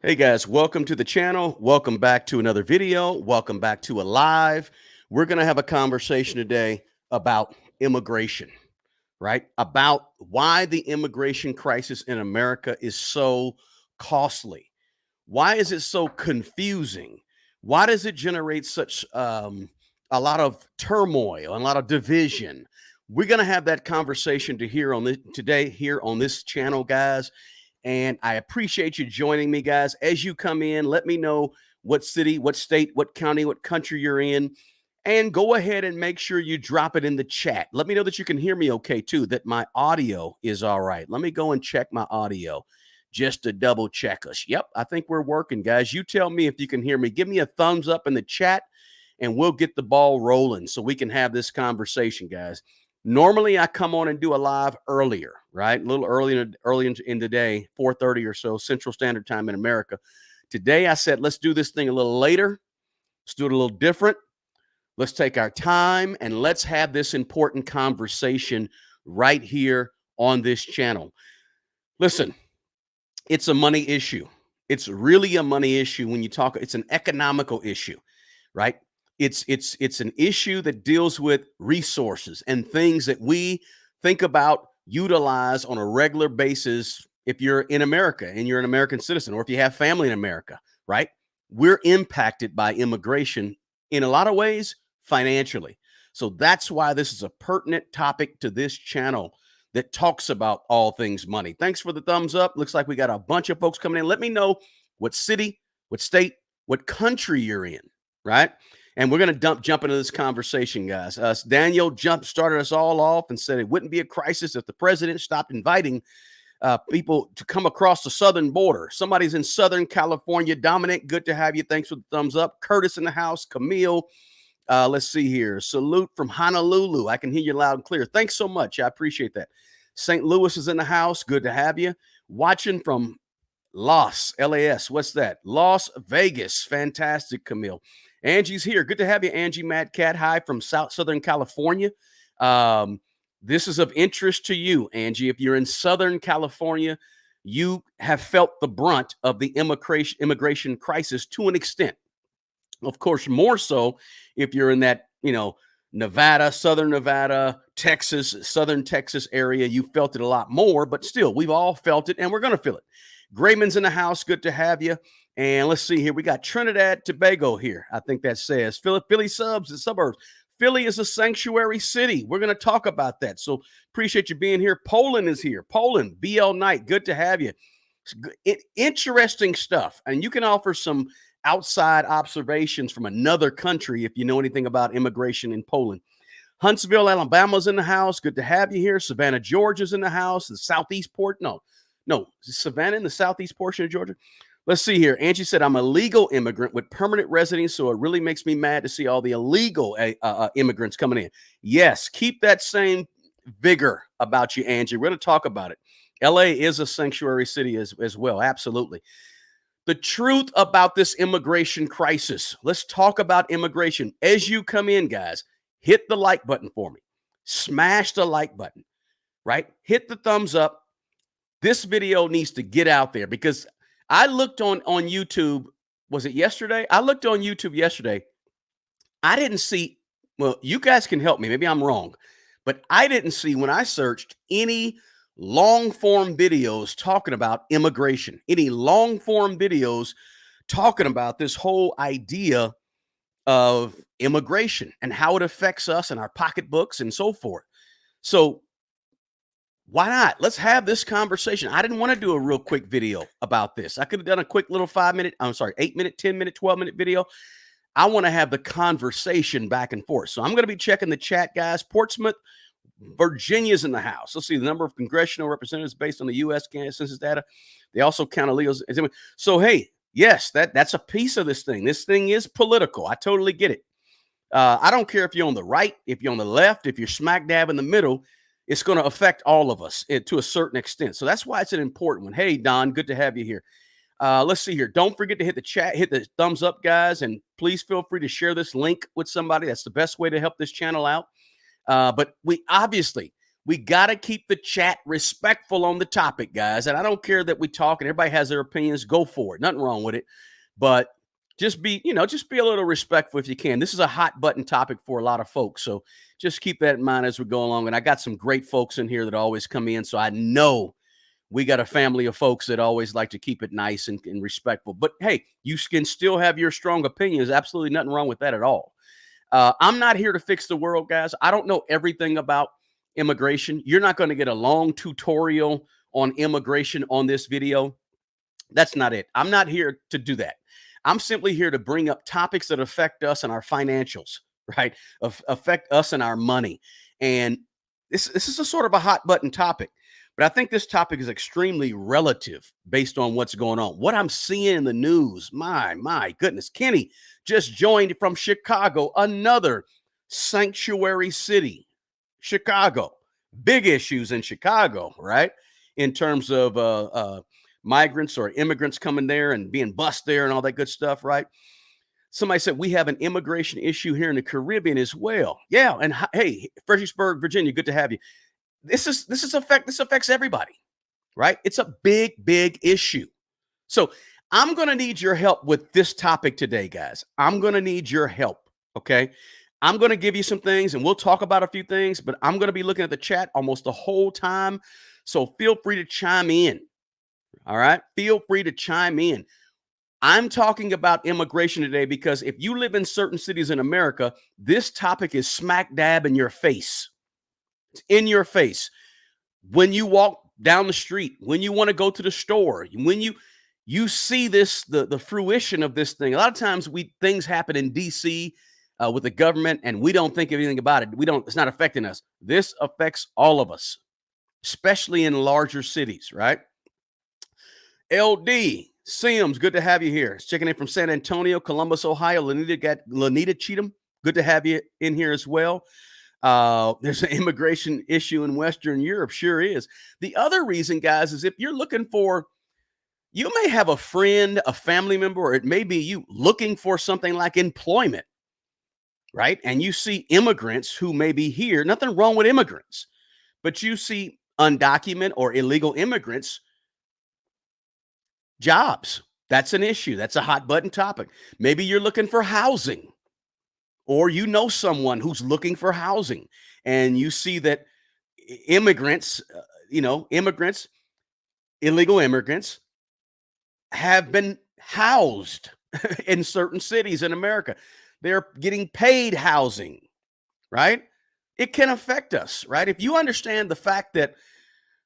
Hey guys, welcome to the channel. Welcome back to another video. Welcome back to a live. We're going to have a conversation today about immigration, right? About why the immigration crisis in America is so costly. Why is it so confusing? Why does it generate such a lot of turmoil and a lot of division? We're going to have that conversation to hear on this today here on this channel, guys. And I appreciate you joining me, guys. As you come in, let me know what city, what state, what county, what country you're in. And go ahead and make sure you drop it in the chat. Let me know that you can hear me okay, too, that my audio is all right. Let me go and check my audio just to double check us. Yep, I think we're working, guys. You tell me if you can hear me. Give me a thumbs up in the chat, and we'll get the ball rolling so we can have this conversation, guys. Normally, I come on and do a live earlier, right? A little early in the day, 4:30 or so, Central Standard Time in America. Today, I said, let's do this thing a little later. Let's do it a little different. Let's take our time and let's have this important conversation right here on this channel. Listen, it's a money issue. It's really a money issue when you talk. It's an economical issue, right? It's an issue that deals with resources and things that we think about, utilize on a regular basis. If you're in America and you're an American citizen, or if you have family in America, right? We're impacted by immigration in a lot of ways financially. So that's why this is a pertinent topic to this channel that talks about all things money. Thanks for the thumbs up. Looks like we got a bunch of folks coming in. Let me know what city, what state, what country you're in, right? And we're going to jump into this conversation, guys. Daniel started us all off and said it wouldn't be a crisis if the president stopped inviting people to come across the southern border. Somebody's in Southern California. Dominic, good to have you. Thanks for the thumbs up. Curtis in the house. Camille. Let's see here. Salute from Honolulu. I can hear you loud and clear. Thanks so much. I appreciate that. St. Louis is in the house. Good to have you. Watching from LAS. What's that? Las Vegas. Fantastic, Camille. Angie's here. Good to have you, Angie Mad Cat. Hi from Southern California. This is of interest to you, Angie. If you're in Southern California, you have felt the brunt of the immigration crisis to an extent. Of course, more so if you're in that, Nevada, Southern Nevada, Texas, Southern Texas area, you felt it a lot more, but still, we've all felt it and we're going to feel it. Grayman's in the house. Good to have you. And let's see here. We got Trinidad Tobago here. I think that says Philly subs, the suburbs. Philly is a sanctuary city. We're going to talk about that. So appreciate you being here. Poland is here. Poland, BL Knight. Good to have you. Interesting stuff. And you can offer some outside observations from another country if you know anything about immigration in Poland. Huntsville, Alabama's in the house. Good to have you here. Savannah, Georgia's in the house. The southeast port. No, Savannah in the southeast portion of Georgia. Let's see here. Angie said, I'm a legal immigrant with permanent residence, so it really makes me mad to see all the illegal immigrants coming in. Yes, keep that same vigor about you, Angie. We're going to talk about it. LA is a sanctuary city as well. Absolutely. The truth about this immigration crisis. Let's talk about immigration. As you come in, guys, hit the like button for me. Smash the like button, right? Hit the thumbs up. This video needs to get out there because I looked on YouTube. Was it yesterday? I looked on YouTube yesterday. I didn't see, well, you guys can help me. Maybe I'm wrong, but I didn't see when I searched any long form videos talking about immigration, any long form videos talking about this whole idea of immigration and how it affects us and our pocketbooks and so forth. So why not? Let's have this conversation. I didn't want to do a real quick video about this. I could have done a quick little 8 minute, 10-minute, 12-minute video. I want to have the conversation back and forth. So I'm going to be checking the chat, guys. Portsmouth, Virginia's in the house. Let's see the number of congressional representatives based on the U.S. Census data. They also count illegals. So, hey, yes, that's a piece of this thing. This thing is political. I totally get it. I don't care if you're on the right, if you're on the left, if you're smack dab in the middle. It's going to affect all of us to a certain extent. So that's why it's an important one. Hey, Don, good to have you here. Let's see here. Don't forget to hit the chat, hit the thumbs up, guys, and please feel free to share this link with somebody. That's the best way to help this channel out. But we We got to keep the chat respectful on the topic, guys. And I don't care that we talk and everybody has their opinions. Go for it. Nothing wrong with it. But just be, just be a little respectful if you can. This is a hot button topic for a lot of folks. So just keep that in mind as we go along. And I got some great folks in here that always come in. So I know we got a family of folks that always like to keep it nice and respectful. But hey, you can still have your strong opinions. Absolutely nothing wrong with that at all. I'm not here to fix the world, guys. I don't know everything about immigration. You're not going to get a long tutorial on immigration on this video. That's not it. I'm not here to do that. I'm simply here to bring up topics that affect us and our financials, right? Affect us and our money. And this is a sort of a hot button topic, but I think this topic is extremely relative based on what's going on. What I'm seeing in the news, my goodness. Kenny just joined from Chicago, another sanctuary city, Chicago. Big issues in Chicago, right? In terms of migrants or immigrants coming there and being bussed there and all that good stuff, right? Somebody said we have an immigration issue here in the Caribbean as well. Yeah, and hey, Fredericksburg, Virginia, good to have you. This affects everybody, right? It's a big issue. So I'm going to need your help with this topic today, guys. I'm going to need your help, okay? I'm going to give you some things and we'll talk about a few things, but I'm going to be looking at the chat almost the whole time. So feel free to chime in. All right. Feel free to chime in. I'm talking about immigration today because if you live in certain cities in America, this topic is smack dab in your face. It's in your face. When you walk down the street, when you want to go to the store, when you see this, the fruition of this thing. A lot of times things happen in DC with the government and we don't think of anything about it. It's not affecting us. This affects all of us, especially in larger cities, right? LD Sims, good to have you here. It's checking in from San Antonio, Columbus, Ohio. Lanita Cheatham, good to have you in here as well. There's an immigration issue in Western Europe, sure is. The other reason, guys, is if you're looking for, you may have a friend, a family member, or it may be you looking for something like employment, right? And you see immigrants who may be here. Nothing wrong with immigrants, but you see undocumented or illegal immigrants jobs. That's an issue. That's a hot button topic. Maybe you're looking for housing or you know someone who's looking for housing and you see that immigrants, illegal immigrants have been housed in certain cities in America. They're getting paid housing, right? It can affect us, right? If you understand the fact that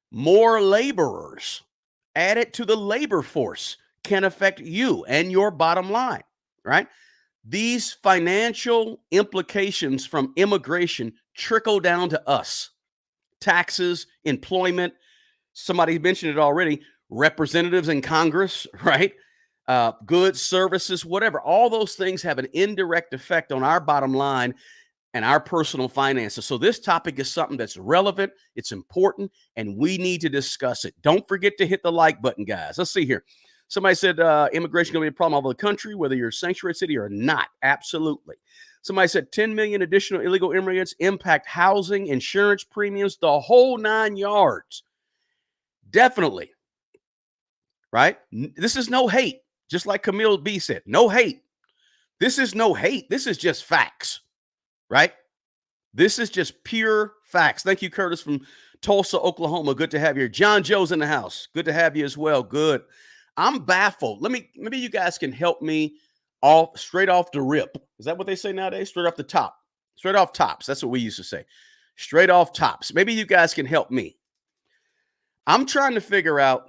more laborers added to the labor force can affect you and your bottom line, right? These financial implications from immigration trickle down to us. Taxes, employment, somebody mentioned it already, representatives in Congress, right? Goods, services, whatever. All those things have an indirect effect on our bottom line and our personal finances. So this topic is something that's relevant, it's important, and we need to discuss it. Don't forget to hit the like button, guys. Let's see here. Somebody said immigration going to be a problem all over the country, whether you're a sanctuary city or not. Absolutely. Somebody said 10 million additional illegal immigrants impact housing, insurance premiums, the whole 9 yards. Definitely. Right? This is no hate. Just like Camille B said, no hate. This is no hate. This is just facts. Right? This is just pure facts. Thank you, Curtis from Tulsa, Oklahoma. Good to have you here. John Joe's in the house. Good to have you as well. Good. I'm baffled. Maybe you guys can help me straight off the rip. Is that what they say nowadays? Straight off the top. Straight off tops. That's what we used to say. Straight off tops. Maybe you guys can help me. I'm trying to figure out.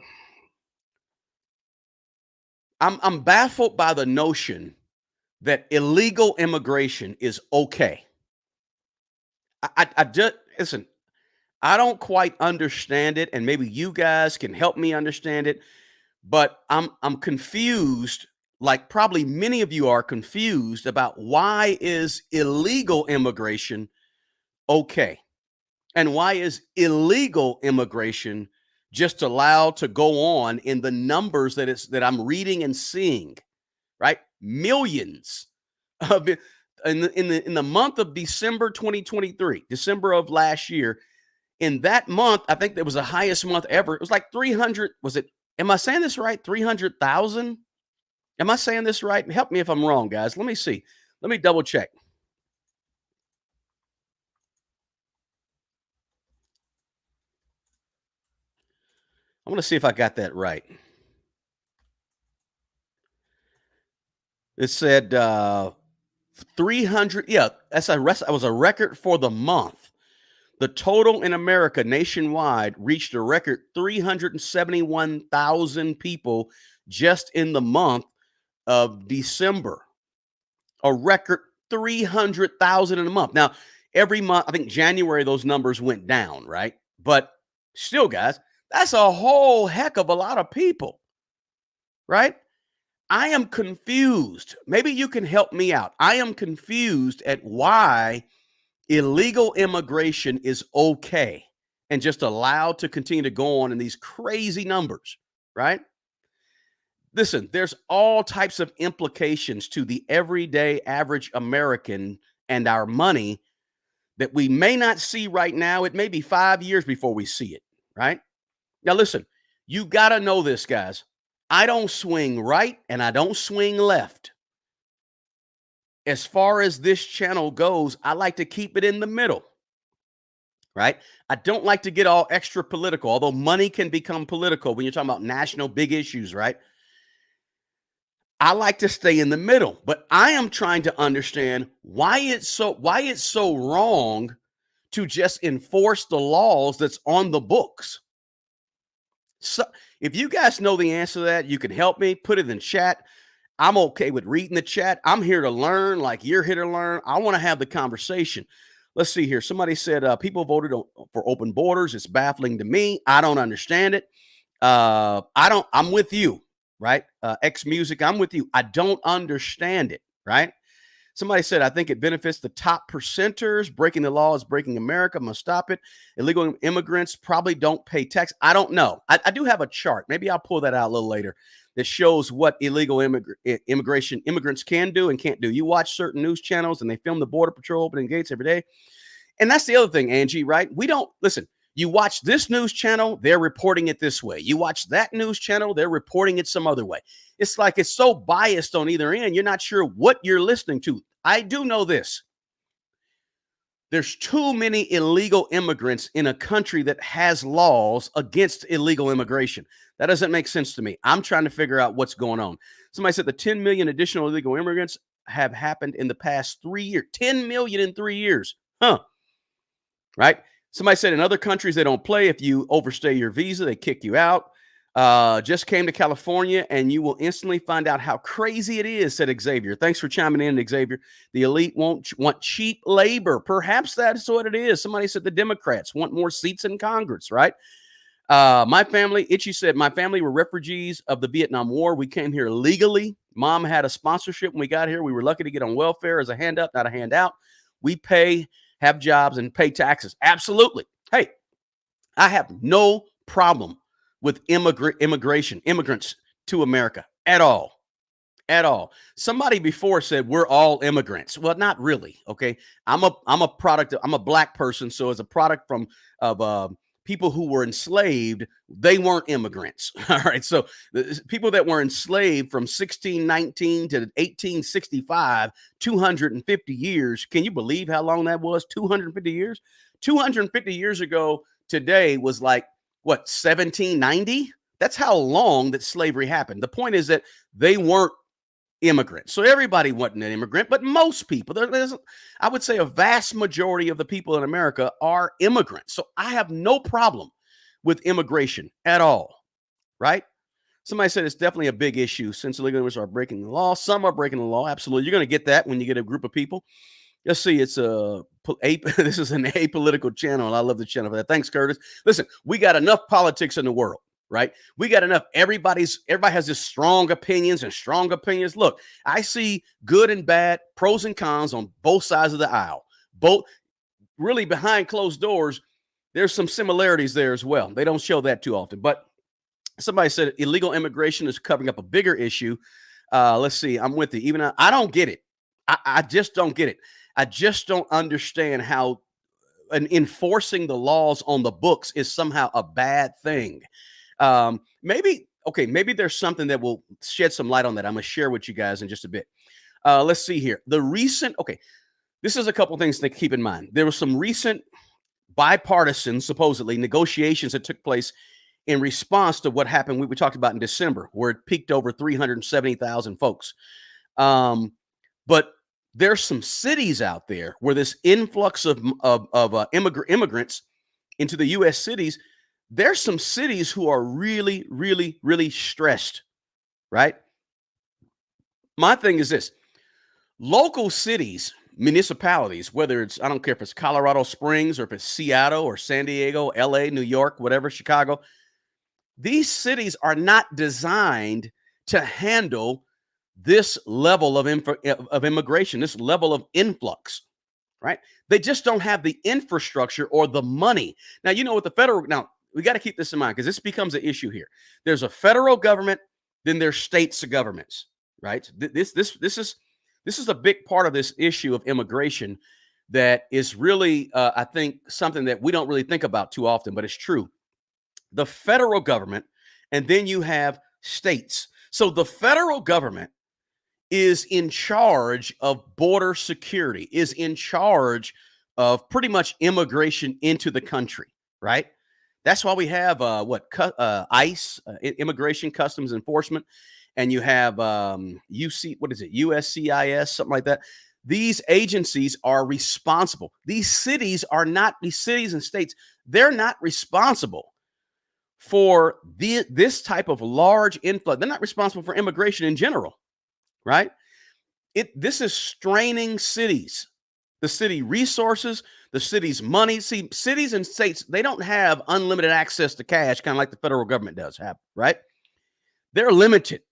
I'm baffled by the notion that illegal immigration is okay. I just listen. I don't quite understand it, and maybe you guys can help me understand it. But I'm confused, like probably many of you are confused about why is illegal immigration okay, and why is illegal immigration just allowed to go on in the numbers that I'm reading and seeing, right? Millions of in the month of December 2023, December of last year, In that month, I think that was the highest month ever. It was like 300. Was it? Am I saying this right? 300,000. Am I saying this right? Help me if I'm wrong, guys. Let me see. Let me double check. I want to see if I got that right. It said 300. Yeah, that was a record for the month. The total in America nationwide reached a record 371,000 people just in the month of December. A record 300,000 in a month. Now, every month, I think January, those numbers went down, right? But still, guys, that's a whole heck of a lot of people, right? I am confused. Maybe you can help me out. I am confused at why illegal immigration is okay and just allowed to continue to go on in these crazy numbers, right? Listen, there's all types of implications to the everyday average American and our money that we may not see right now. It may be 5 years before we see it, right? Now, listen, you got to know this, guys. I don't swing right and I don't swing left. As far as this channel goes, I like to keep it in the middle, right? I don't like to get all extra political, although money can become political when you're talking about national big issues, right? I like to stay in the middle, but I am trying to understand why it's so wrong to just enforce the laws that's on the books. So if you guys know the answer to that, you can help me, put it in chat. I'm okay with reading the chat. I'm here to learn, like you're here to learn. I want to have the conversation. Let's see here. Somebody said people voted for open borders. It's baffling to me. I don't understand it. I'm with you, right? X Music, I'm with you. I don't understand it, right? Somebody said, I think it benefits the top percenters. Breaking the law is breaking America. Must stop it. Illegal immigrants probably don't pay tax. I don't know. I do have a chart. Maybe I'll pull that out a little later that shows what illegal immigrants can do and can't do. You watch certain news channels and they film the Border Patrol opening gates every day. And that's the other thing, Angie, right? We don't listen. You watch this news channel, they're reporting it this way. You watch that news channel, they're reporting it some other way. It's like it's so biased on either end, you're not sure what you're listening to. I do know this. There's too many illegal immigrants in a country that has laws against illegal immigration. That doesn't make sense to me. I'm trying to figure out what's going on. Somebody said the 10 million additional illegal immigrants have happened in the past 3 years. 10 million in 3 years. Huh. Right? Somebody said in other countries, they don't play. If you overstay your visa, they kick you out. Just came to California and you will instantly find out how crazy it is, said Xavier. Thanks for chiming in, Xavier. The elite won't want cheap labor. Perhaps that's what it is. Somebody said the Democrats want more seats in Congress, right? My family, Itchy said, my family were refugees of the Vietnam War. We came here legally. Mom had a sponsorship when we got here. We were lucky to get on welfare as a hand up, not a handout. We pay, have jobs, and pay taxes. Absolutely. Hey, I have no problem with immigrants to America at all. At all. Somebody before said we're all immigrants. Well, not really. Okay. I'm a product. I'm a black person. So as a product of people who were enslaved, they weren't immigrants. All right. So the people that were enslaved from 1619 to 1865, 250 years. Can you believe how long that was? 250 years. 250 years ago today was like what, 1790? That's how long that slavery happened. The point is that they weren't immigrants. So everybody wasn't an immigrant, but most people, I would say a vast majority of the people in America are immigrants. So I have no problem with immigration at all, right? Somebody said it's definitely a big issue since illegal immigrants are breaking the law. Some are breaking the law. Absolutely. You're going to get that when you get a group of people. Let's see. It's this is an apolitical channel, and I love the channel for that. Thanks, Curtis. Listen, we got enough politics in the world, right? We got enough. Everybody has this strong opinions and strong opinions. Look, I see good and bad, pros and cons on both sides of the aisle. Both really behind closed doors, there's some similarities there as well. They don't show that too often. But somebody said illegal immigration is covering up a bigger issue. Let's see. I'm with you. Even I don't get it. I just don't get it. I just don't understand how and enforcing the laws on the books is somehow a bad thing. Maybe okay, maybe there's something that will shed some light on that. I'm gonna share with you guys in just a bit. Let's see here. This is a couple things to keep in mind. There was some recent bipartisan, supposedly, negotiations that took place in response to what happened. We talked about in December, where it peaked over 370,000 folks. But there's some cities out there where this influx of immigrants into the U.S. cities. There's some cities who are really, really, really stressed. Right. My thing is this: local cities, municipalities, whether it's, I don't care if it's Colorado Springs or if it's Seattle or San Diego, LA, New York, whatever, Chicago, these cities are not designed to handle this level of immigration, this level of influx, right? They just don't have the infrastructure or the money. Now, you know what now we got to keep this in mind because this becomes an issue here. There's a federal government, then there's states governments, right? This is a big part of this issue of immigration that is really, I think, something that we don't really think about too often, but it's true. The federal government, and then you have states. So the federal government is in charge of border security, is in charge of pretty much immigration into the country, right? That's why we have ICE, Immigration Customs Enforcement, and you have USCIS, something like that. These agencies are responsible. These cities and states, they're not responsible for this type of large influx. They're not responsible for immigration in general, right? This is straining cities, the city resources, the city's money. See, cities and states, they don't have unlimited access to cash, kind of like the federal government does have, right? They're limited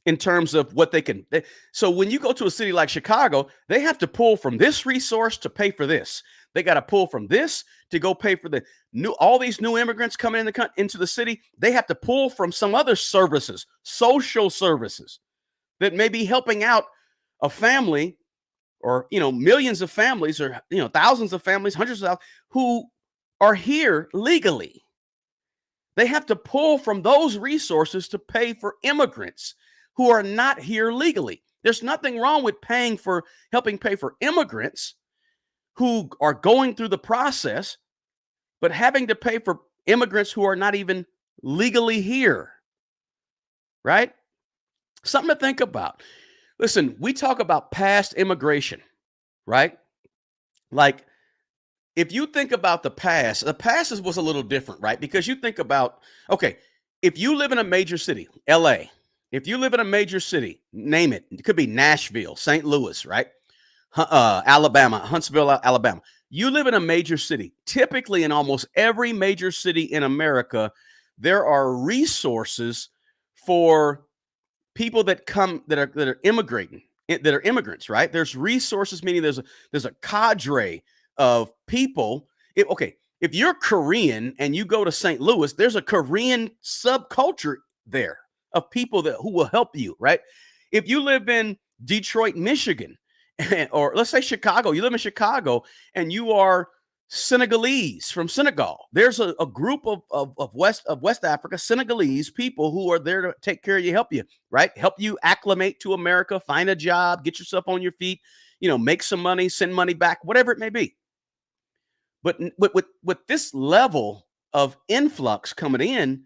in terms of what they can. So when you go to a city like Chicago, they have to pull from this resource to pay for this. They got to pull from this to go pay for all these new immigrants coming into the city. They have to pull from some other services, social services that may be helping out a family or, millions of families or, thousands of families, hundreds of thousands who are here legally. They have to pull from those resources to pay for immigrants who are not here legally. There's nothing wrong with helping pay for immigrants who are going through the process, but having to pay for immigrants who are not even legally here, right? Something to think about. Listen, we talk about past immigration, right? Like, if you think about the past was a little different, right? Because you think about, okay, if you live in a major city, LA, if you live in a major city, name it. It could be Nashville, St. Louis, right? Alabama, Huntsville, Alabama. You live in a major city. Typically, in almost every major city in America, there are resources for people that are immigrating, that are immigrants, right? There's resources, meaning there's a cadre of people. If you're Korean and you go to St. Louis, there's a Korean subculture there of people who will help you, right? If you live in Detroit, Michigan, or let's say Chicago, you live in Chicago and you are Senegalese from Senegal. There's a group of West Africa, Senegalese people who are there to take care of you, help you, right? Help you acclimate to America, find a job, get yourself on your feet, make some money, send money back, whatever it may be. But with this level of influx coming in,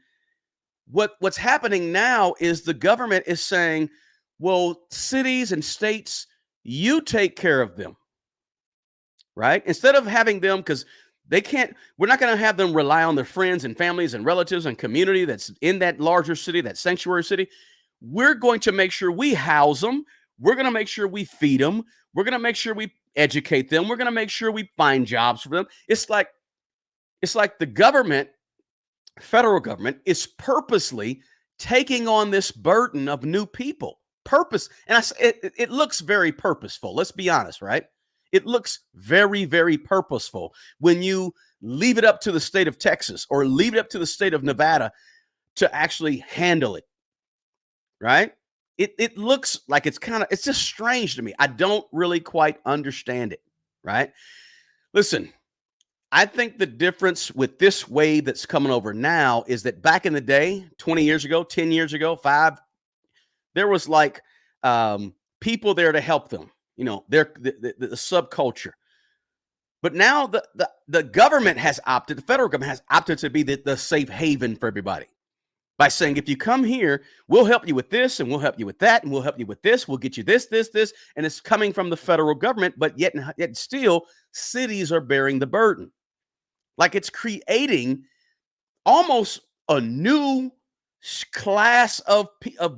what's happening now is the government is saying, well, cities and states, you take care of them, right? Instead of having them, because we're not going to have them rely on their friends and families and relatives and community that's in that larger city, that sanctuary city. We're going to make sure we house them. We're going to make sure we feed them. We're going to make sure we educate them. We're going to make sure we find jobs for them. It's like the government, federal government, is purposely taking on this burden of new people. And it looks very purposeful. Let's be honest, right? It looks very, very purposeful when you leave it up to the state of Texas or leave it up to the state of Nevada to actually handle it, right? It looks like it's just strange to me. I don't really quite understand it, right? Listen, I think the difference with this wave that's coming over now is that back in the day, 20 years ago, 10 years ago, five, there was like people there to help them, you know, the subculture. But now the government has opted, the federal government has opted to be the safe haven for everybody by saying, if you come here, we'll help you with this and we'll help you with that and we'll help you with this. We'll get you this, this, this. And it's coming from the federal government, but yet still cities are bearing the burden. Like it's creating almost a new class of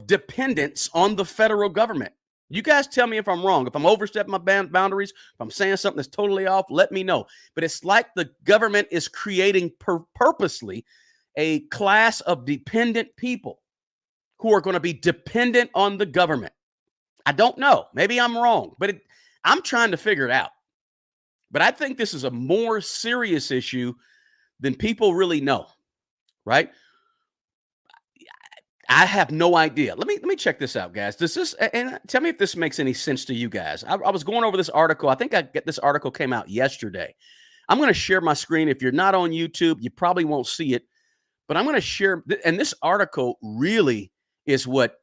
dependence on the federal government. You guys tell me if I'm wrong, if I'm overstepping my boundaries, if I'm saying something that's totally off, let me know. But it's like the government is creating purposely a class of dependent people who are going to be dependent on the government. I don't know. Maybe I'm wrong, but I'm trying to figure it out. But I think this is a more serious issue than people really know, right? I have no idea. Let me check this out, guys. Does this, and tell me if this makes any sense to you guys. I was going over this article. I think this article came out yesterday. I'm going to share my screen. If you're not on YouTube, you probably won't see it, but I'm going to share. And this article really is what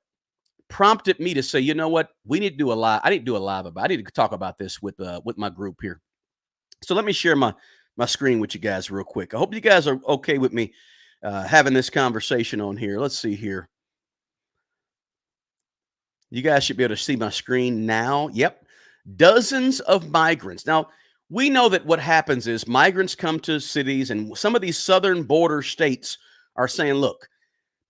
prompted me to say, you know what, we need to do a live. I need to do a live about. I need to talk about this with my group here. So let me share my screen with you guys real quick. I hope you guys are okay with me having this conversation on here. Let's see here. You guys should be able to see my screen now. Yep. Dozens of migrants. Now, we know that what happens is migrants come to cities, and some of these southern border states are saying, look,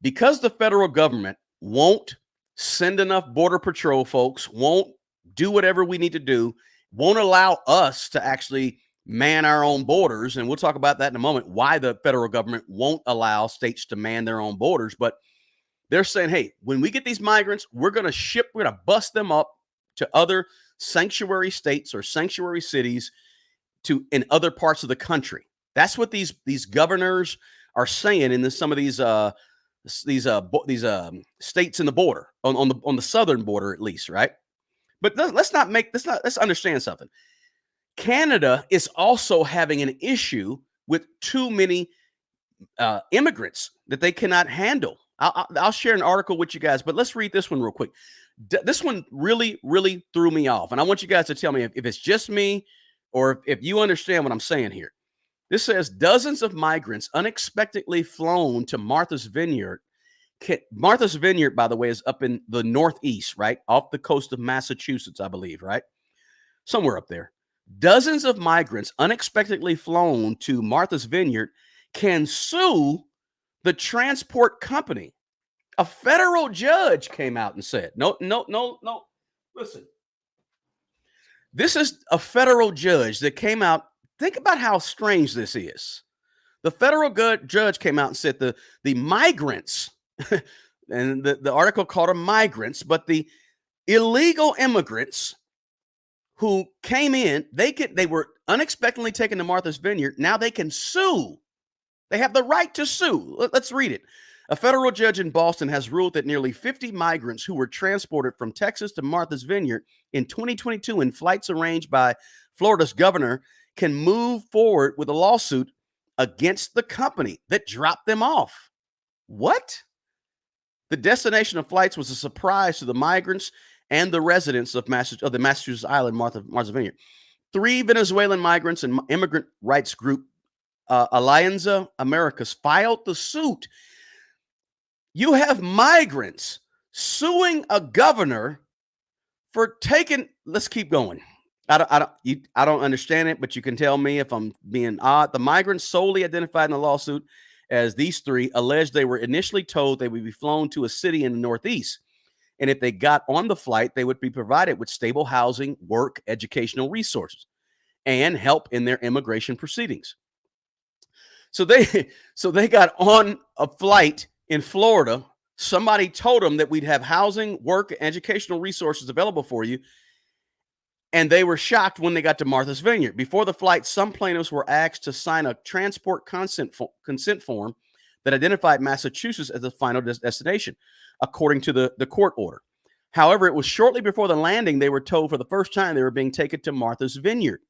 because the federal government won't send enough border patrol folks, won't do whatever we need to do, won't allow us to actually man our own borders. And we'll talk about that in a moment, why the federal government won't allow states to man their own borders. But they're saying, hey, when we get these migrants, we're going to bust them up to other sanctuary states or sanctuary cities in other parts of the country. That's what these governors are saying in some of these states in the border, on the southern border at least, right? But let's understand something. Canada is also having an issue with too many immigrants that they cannot handle. I'll share an article with you guys, but let's read this one real quick. This one really, really threw me off. And I want you guys to tell me if it's just me or if you understand what I'm saying here. This says dozens of migrants unexpectedly flown to Martha's Vineyard. Martha's Vineyard, by the way, is up in the Northeast, right? Off the coast of Massachusetts, I believe, right? Somewhere up there. Dozens of migrants unexpectedly flown to Martha's Vineyard can sue the transport company. A federal judge came out and said, no. Listen, this is a federal judge that came out. Think about how strange this is. The federal judge came out and said the migrants, and the article called them migrants, but the illegal immigrants who came in, they were unexpectedly taken to Martha's Vineyard. Now they can sue. They have the right to sue. Let's read it. A federal judge in Boston has ruled that nearly 50 migrants who were transported from Texas to Martha's Vineyard in 2022 in flights arranged by Florida's governor can move forward with a lawsuit against the company that dropped them off. What? The destination of flights was a surprise to the migrants and the residents of the Massachusetts island, Martha's Vineyard. 3 Venezuelan migrants and immigrant rights group Alianza Americas filed the suit. You have migrants suing a governor for taking. Let's keep going. I don't understand it, but you can tell me if I'm being odd. The migrants solely identified in the lawsuit as these 3 alleged they were initially told they would be flown to a city in the Northeast. And if they got on the flight, they would be provided with stable housing, work, educational resources, and help in their immigration proceedings. So they got on a flight in Florida. Somebody told them that we'd have housing, work, educational resources available for you. And they were shocked when they got to Martha's Vineyard. Before the flight, some plaintiffs were asked to sign a transport consent form that identified Massachusetts as the final destination, according to the court order. However, it was shortly before the landing they were told for the first time they were being taken to Martha's Vineyard.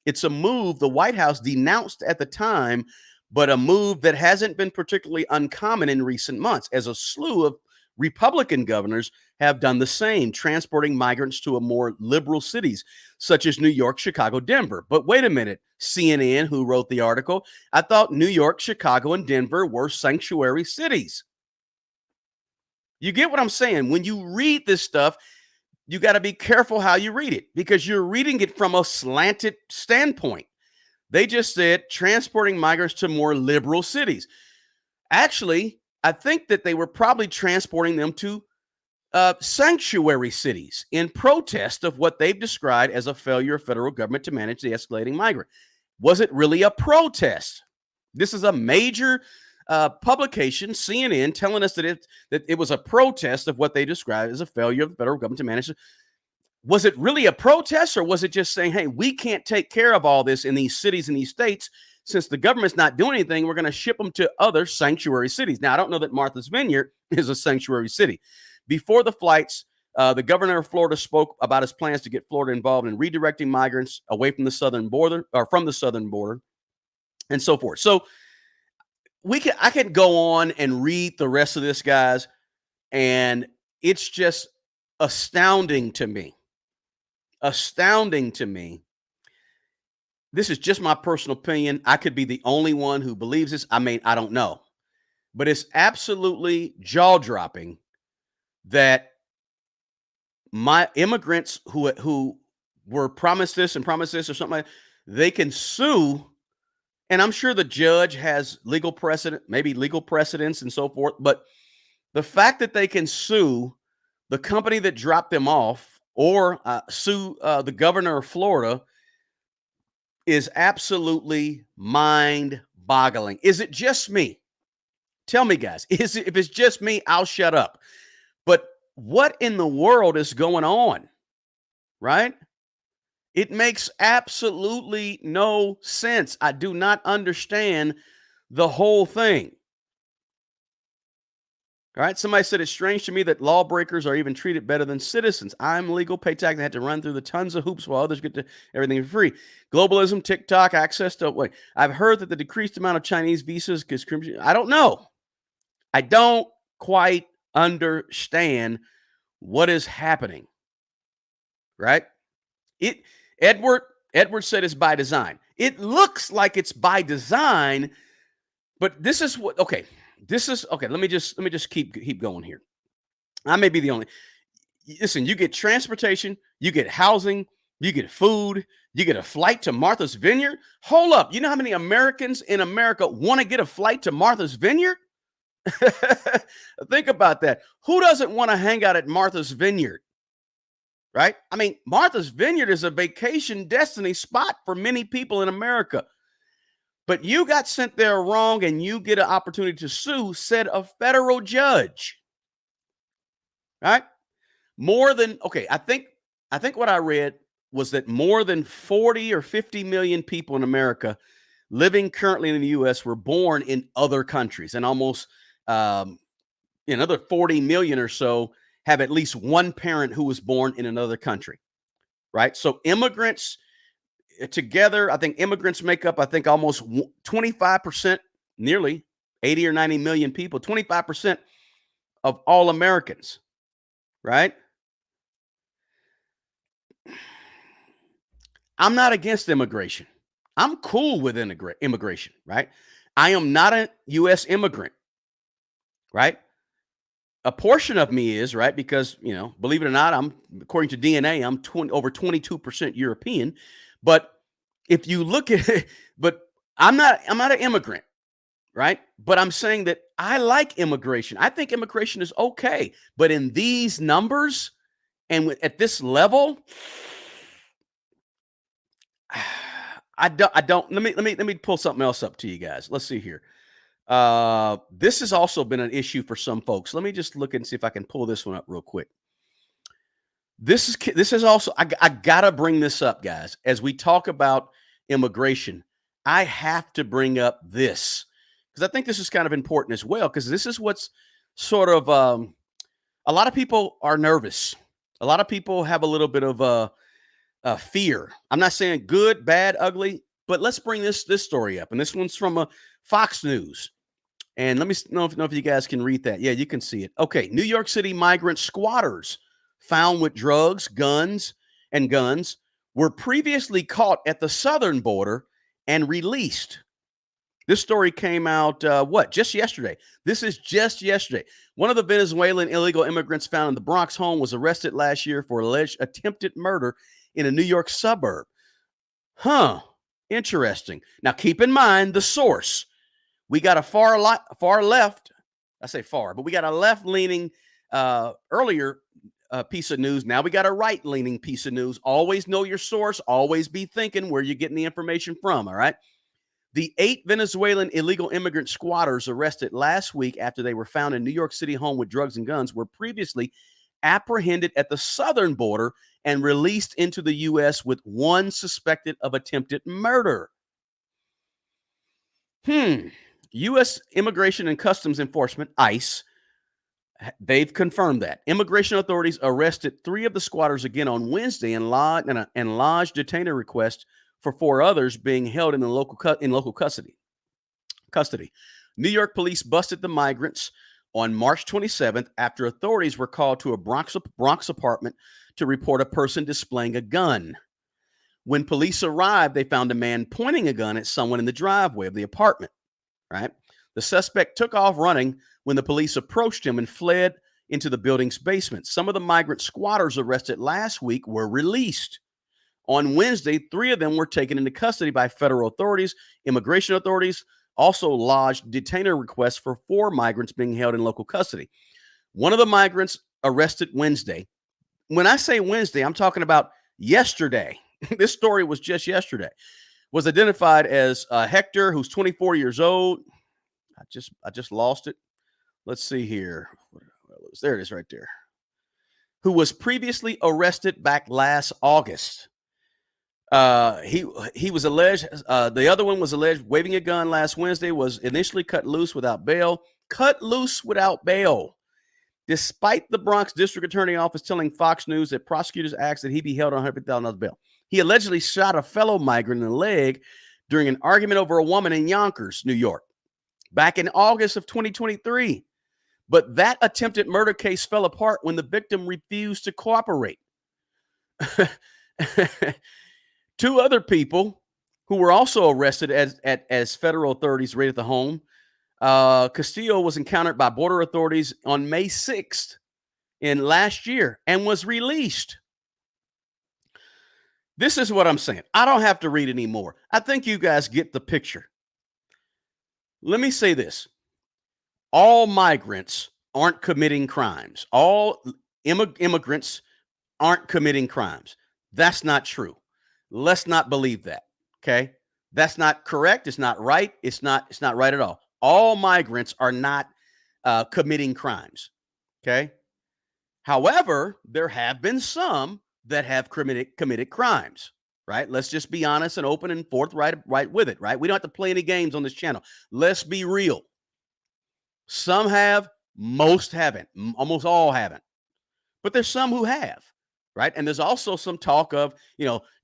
It's a move the White House denounced at the time, but a move that hasn't been particularly uncommon in recent months, as a slew of Republican governors have done the same, transporting migrants to a more liberal cities such as New York, Chicago, Denver. But wait a minute, CNN, who wrote the article, I thought New York, Chicago, and Denver were sanctuary cities. You get what I'm saying? When you read this stuff, you got to be careful how you read it because you're reading it from a slanted standpoint. They just said transporting migrants to more liberal cities. Actually, I think that they were probably transporting them to sanctuary cities in protest of what they've described as a failure of federal government to manage the escalating migrant. Was it really a protest? This is a major publication, CNN, telling us that it was a protest of what they described as a failure of the federal government to manage it. Was it really a protest, or was it just saying, hey, we can't take care of all this in these cities and these states since the government's not doing anything? We're going to ship them to other sanctuary cities. Now, I don't know that Martha's Vineyard is a sanctuary city. Before the flights, the governor of Florida spoke about his plans to get Florida involved in redirecting migrants away from the southern border, or from the southern border, and so forth. So I can go on and read the rest of this, guys, and it's just astounding to me. Astounding to me. This is just my personal opinion. I could be the only one who believes this. I mean, I don't know. But it's absolutely jaw-dropping that my immigrants who were promised this or something like that, they can sue. And I'm sure the judge has legal precedent, maybe legal precedents and so forth. But the fact that they can sue the company that dropped them off or sue the governor of Florida is absolutely mind-boggling. Is it just me? Tell me, guys. If it's just me, I'll shut up. But what in the world is going on? Right? It makes absolutely no sense. I do not understand the whole thing. All right. Somebody said it's strange to me that lawbreakers are even treated better than citizens. I'm legal, pay tax, and had to run through the tons of hoops while others get to everything for free. Globalism, TikTok, access to wait. I've heard that the decreased amount of Chinese visas because I don't know. I don't quite understand what is happening. Right? Edward said it's by design. It looks like it's by design, but this is what okay. This is okay. Let me just keep going here. I may be the only. Listen, you get transportation, you get housing, you get food, you get a flight to Martha's Vineyard. Hold up. You know how many Americans in America want to get a flight to Martha's Vineyard? Think about that. Who doesn't want to hang out at Martha's Vineyard? Right? I mean, Martha's Vineyard is a vacation destiny spot for many people in America. But you got sent there wrong and you get an opportunity to sue, said a federal judge. Right? I think what I read was that more than 40 or 50 million people in America living currently in the US were born in other countries, and almost another 40 million or so have at least one parent who was born in another country. Right? So immigrants together, I think immigrants make up, I think, almost 25%, nearly 80 or 90 million people, 25% of all Americans, right? I'm not against immigration. I'm cool with immigration, right? I am not a U.S. immigrant, right? A portion of me is, right, because, believe it or not, according to DNA, I'm over 22% European. But if you look at it, but I'm not an immigrant, right? But I'm saying that I like immigration. I think immigration is okay. But in these numbers and at this level, I don't. Let me pull something else up to you guys. Let's see here. This has also been an issue for some folks. Let me just look and see if I can pull this one up real quick. This is also, I gotta bring this up, guys. As we talk about immigration, I have to bring up this because I think this is kind of important as well, because this is what's sort of a lot of people are nervous. A lot of people have a little bit of fear. I'm not saying good, bad, ugly, but let's bring this story up. And this one's from Fox News. And let me know if you guys can read that. Yeah, you can see it. Okay, New York City migrant squatters found with drugs, guns were previously caught at the southern border and released. This story came out, just yesterday. This is just yesterday. One of the Venezuelan illegal immigrants found in the Bronx home was arrested last year for alleged attempted murder in a New York suburb. Huh, interesting. Now, keep in mind the source. We got a far left, I say far, but we got a left-leaning earlier piece of news. Now we got a right-leaning piece of news. Always know your source. Always be thinking where you're getting the information from, all right? The 8 Venezuelan illegal immigrant squatters arrested last week after they were found in New York City home with drugs and guns were previously apprehended at the southern border and released into the U.S. with one suspected of attempted murder. U.S. Immigration and Customs Enforcement, ICE, they've confirmed that. Immigration authorities arrested 3 of the squatters again on Wednesday and lodged detainer requests for 4 others being held in local custody. New York police busted the migrants on March 27th after authorities were called to a Bronx apartment to report a person displaying a gun. When police arrived, they found a man pointing a gun at someone in the driveway of the apartment. Right? The suspect took off running when the police approached him and fled into the building's basement. Some of the migrant squatters arrested last week were released. On Wednesday, 3 of them were taken into custody by federal authorities. Immigration authorities also lodged detainer requests for 4 migrants being held in local custody. One of the migrants arrested Wednesday. When I say Wednesday, I'm talking about yesterday. This story was just yesterday. Was identified as Hector, who's 24 years old. I just lost it. Let's see here. There it is right there. Who was previously arrested back last August. He was alleged, the other one was alleged waving a gun last Wednesday, was initially cut loose without bail. Despite the Bronx District Attorney Office telling Fox News that prosecutors asked that he be held on $100,000 bail. He allegedly shot a fellow migrant in the leg during an argument over a woman in Yonkers, New York, back in August of 2023. But that attempted murder case fell apart when the victim refused to cooperate. 2 other people who were also arrested as federal authorities raided the home. Castillo was encountered by border authorities on May 6th in last year and was released. This is what I'm saying. I don't have to read anymore. I think you guys get the picture. Let me say this. All migrants aren't committing crimes. All immigrants aren't committing crimes. That's not true. Let's not believe that. Okay? That's not correct. It's not right. It's not right at all. All migrants are not committing crimes. Okay? However, there have been some that have committed crimes, right? Let's just be honest and open and forthright with it, right? We don't have to play any games on this channel. Let's be real. Some have, most haven't, almost all haven't. But there's some who have, right? And there's also some talk of,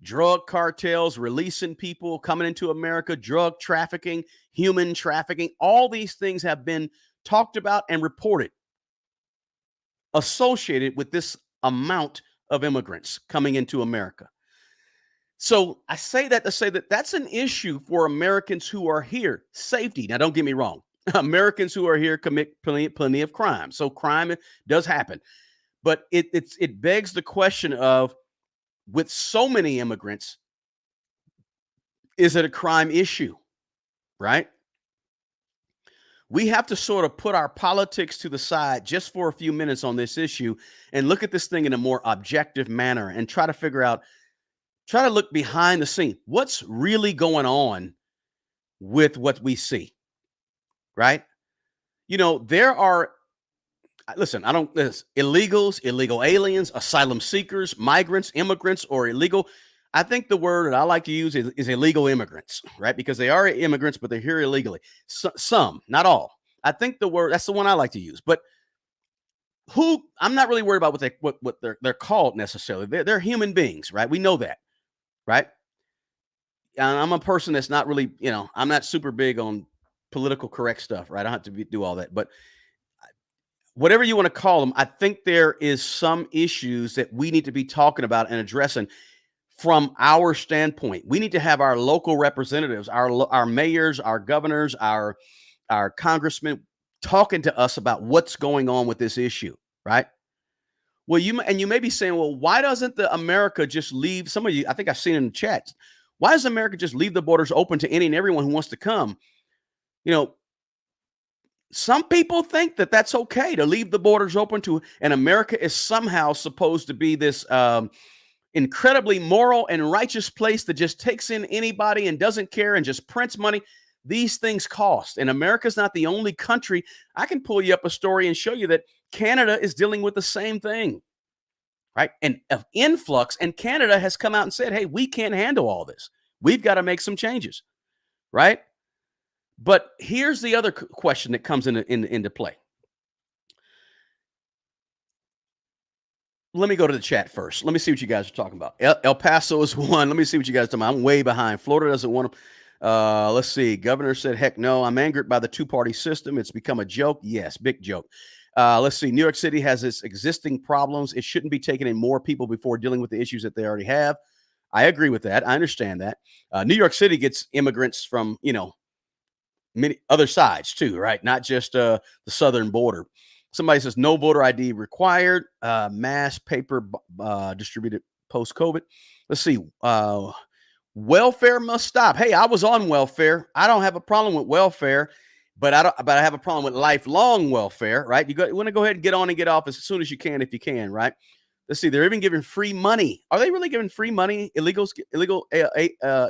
drug cartels releasing people coming into America, drug trafficking, human trafficking. All these things have been talked about and reported associated with this amount of immigrants coming into America. So I say that to say that that's an issue for Americans who are here. Safety. Now, don't get me wrong. Americans who are here commit plenty of crime. So crime does happen. But it begs the question of, with so many immigrants, is it a crime issue? Right? We have to sort of put our politics to the side just for a few minutes on this issue and look at this thing in a more objective manner and try to look behind the scene. What's really going on with what we see, right? There are, illegals, illegal aliens, asylum seekers, migrants, immigrants, or illegal. I think the word that I like to use is illegal immigrants, right? Because they are immigrants, but they're here illegally. Some, not all. I think that's the one I like to use. But I'm not really worried about what they're called necessarily. They're human beings, right? We know that. right? And I'm a person that's not really, I'm not super big on political correct stuff, right? I don't have to do all that. But whatever you want to call them, I think there is some issues that we need to be talking about and addressing from our standpoint. We need to have our local representatives, our mayors, our governors, our congressmen talking to us about what's going on with this issue, right? Well, you may be saying, well, why doesn't the America just leave? Some of you, I think I've seen in the chats. Why does America just leave the borders open to any and everyone who wants to come? You know, some people think that that's okay to leave the borders open to, and America is somehow supposed to be this incredibly moral and righteous place that just takes in anybody and doesn't care and just prints money. These things cost. And America's not the only country. I can pull you up a story and show you that Canada is dealing with the same thing, right? And of influx, and Canada has come out and said, hey, we can't handle all this. We've got to make some changes, right? But here's the other question that comes into play. Let me go to the chat first. Let me see what you guys are talking about. El Paso is one. Let me see what you guys are talking about. I'm way behind. Florida doesn't want them. Let's see. Governor said, heck no. I'm angered by the two-party system. It's become a joke. Yes, big joke. Let's see. New York City has its existing problems. It shouldn't be taking in more people before dealing with the issues that they already have. I agree with that. I understand that. New York City gets immigrants from, many other sides too, right? Not just the southern border. Somebody says no voter ID required. Mass paper distributed post COVID. Let's see. Welfare must stop. Hey, I was on welfare. I don't have a problem with welfare, but I have a problem with lifelong welfare, right? You want to go ahead and get on and get off as soon as you can, if you can, right? Let's see. They're even giving free money. Are they really giving free money? Illegal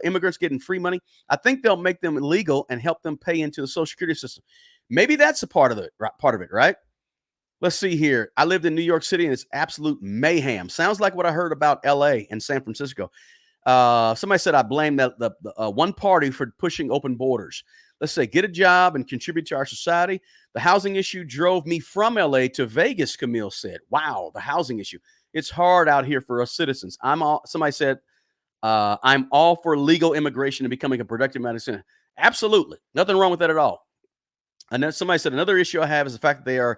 immigrants getting free money? I think they'll make them illegal and help them pay into the Social Security system. Maybe that's a part of it, right? Let's see here. I lived in New York City and it's absolute mayhem. Sounds like what I heard about LA and San Francisco. Somebody said I blame the one party for pushing open borders. Let's say get a job and contribute to our society. The housing issue drove me from LA to Vegas, Camille said. Wow, the housing issue. It's hard out here for us citizens. Somebody said, I'm all for legal immigration and becoming a productive citizen. Absolutely. Nothing wrong with that at all. And then somebody said another issue I have is the fact that they are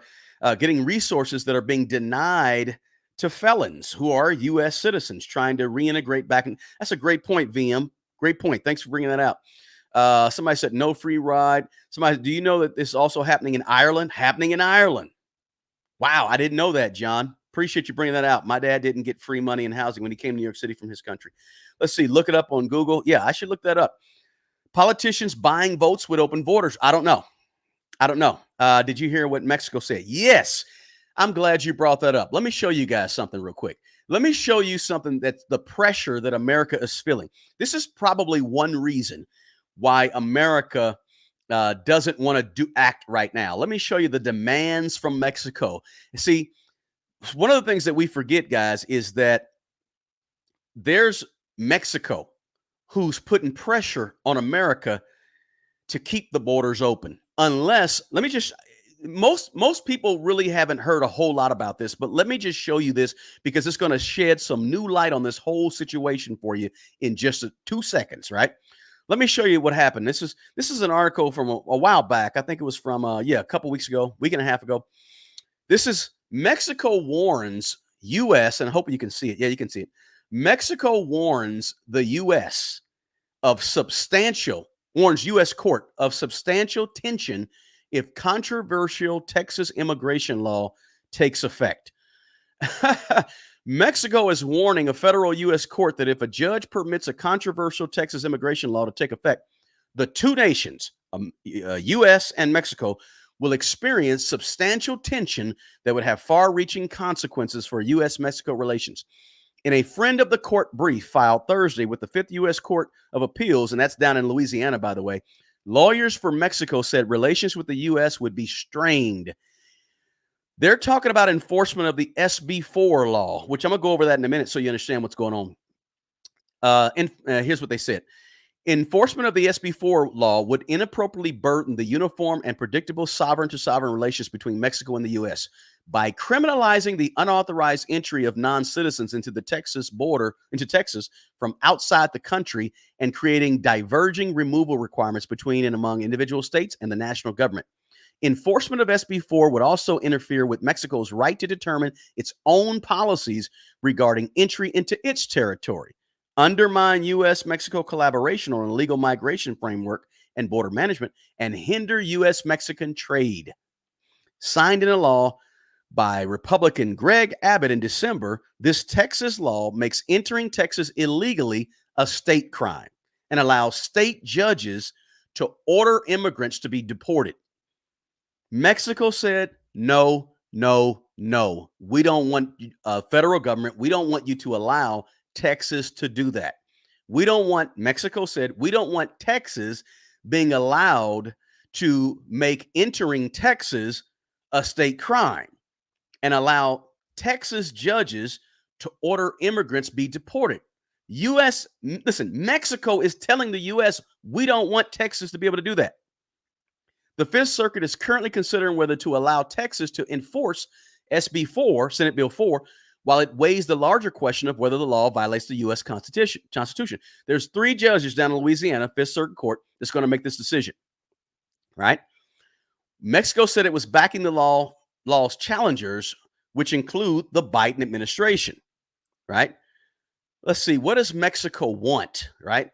getting resources that are being denied to felons who are U.S. citizens trying to reintegrate back. That's a great point, VM. Great point. Thanks for bringing that out. Somebody said no free ride. Somebody, do you know that this is also happening in Ireland? Happening in Ireland. Wow, I didn't know that, John. Appreciate you bringing that out. My dad didn't get free money in housing when he came to New York City from his country. Let's see. Look it up on Google. Yeah, I should look that up. Politicians buying votes with open borders. I don't know. Did you hear what Mexico said? Yes. I'm glad you brought that up. Let me show you guys something real quick. Let me show you something that's the pressure that America is feeling. This is probably one reason why America doesn't want to act right now. Let me show you the demands from Mexico. See, one of the things that we forget, guys, is that there's Mexico who's putting pressure on America to keep the borders open. Unless, let me just, most people really haven't heard a whole lot about this, but let me just show you this because it's going to shed some new light on this whole situation for you in just 2 seconds, right? Let me show you what happened. This is an article from a while back. I think it was from a couple weeks ago, week and a half ago. This is Mexico warns U.S. and I hope you can see it. Yeah, you can see it. Mexico warns the U.S. warns U.S. court of substantial tension if controversial Texas immigration law takes effect. Mexico is warning a federal U.S. court that if a judge permits a controversial Texas immigration law to take effect, the two nations, U.S. and Mexico, will experience substantial tension that would have far-reaching consequences for U.S.-Mexico relations. In a friend of the court brief filed Thursday with the Fifth U.S. Court of Appeals, and that's down in Louisiana, by the way, lawyers for Mexico said relations with the U.S. would be strained. They're talking about enforcement of the SB4 law, which I'm going to go over that in a minute so you understand what's going on. Here's what they said. Enforcement of the SB4 law would inappropriately burden the uniform and predictable sovereign-to-sovereign relations between Mexico and the U.S. by criminalizing the unauthorized entry of non-citizens into Texas from outside the country and creating diverging removal requirements between and among individual states and the national government. Enforcement of SB4 would also interfere with Mexico's right to determine its own policies regarding entry into its territory, undermine U.S. Mexico collaboration on a legal migration framework and border management, and hinder U.S. Mexican trade. Signed into law by Republican Greg Abbott in December, this Texas law makes entering Texas illegally a state crime and allows state judges to order immigrants to be deported. Mexico said, no, no, no. We don't want federal government. We don't want you to allow Texas to do that. Mexico said, we don't want Texas being allowed to make entering Texas a state crime and allow Texas judges to order immigrants be deported. Mexico is telling the U.S. we don't want Texas to be able to do that. The Fifth Circuit is currently considering whether to allow Texas to enforce SB 4, Senate Bill 4, while it weighs the larger question of whether the law violates the U.S. Constitution. There's 3 judges down in Louisiana, Fifth Circuit Court, that's going to make this decision, right? Mexico said it was backing the law's challengers, which include the Biden administration, right? Let's see, what does Mexico want, right?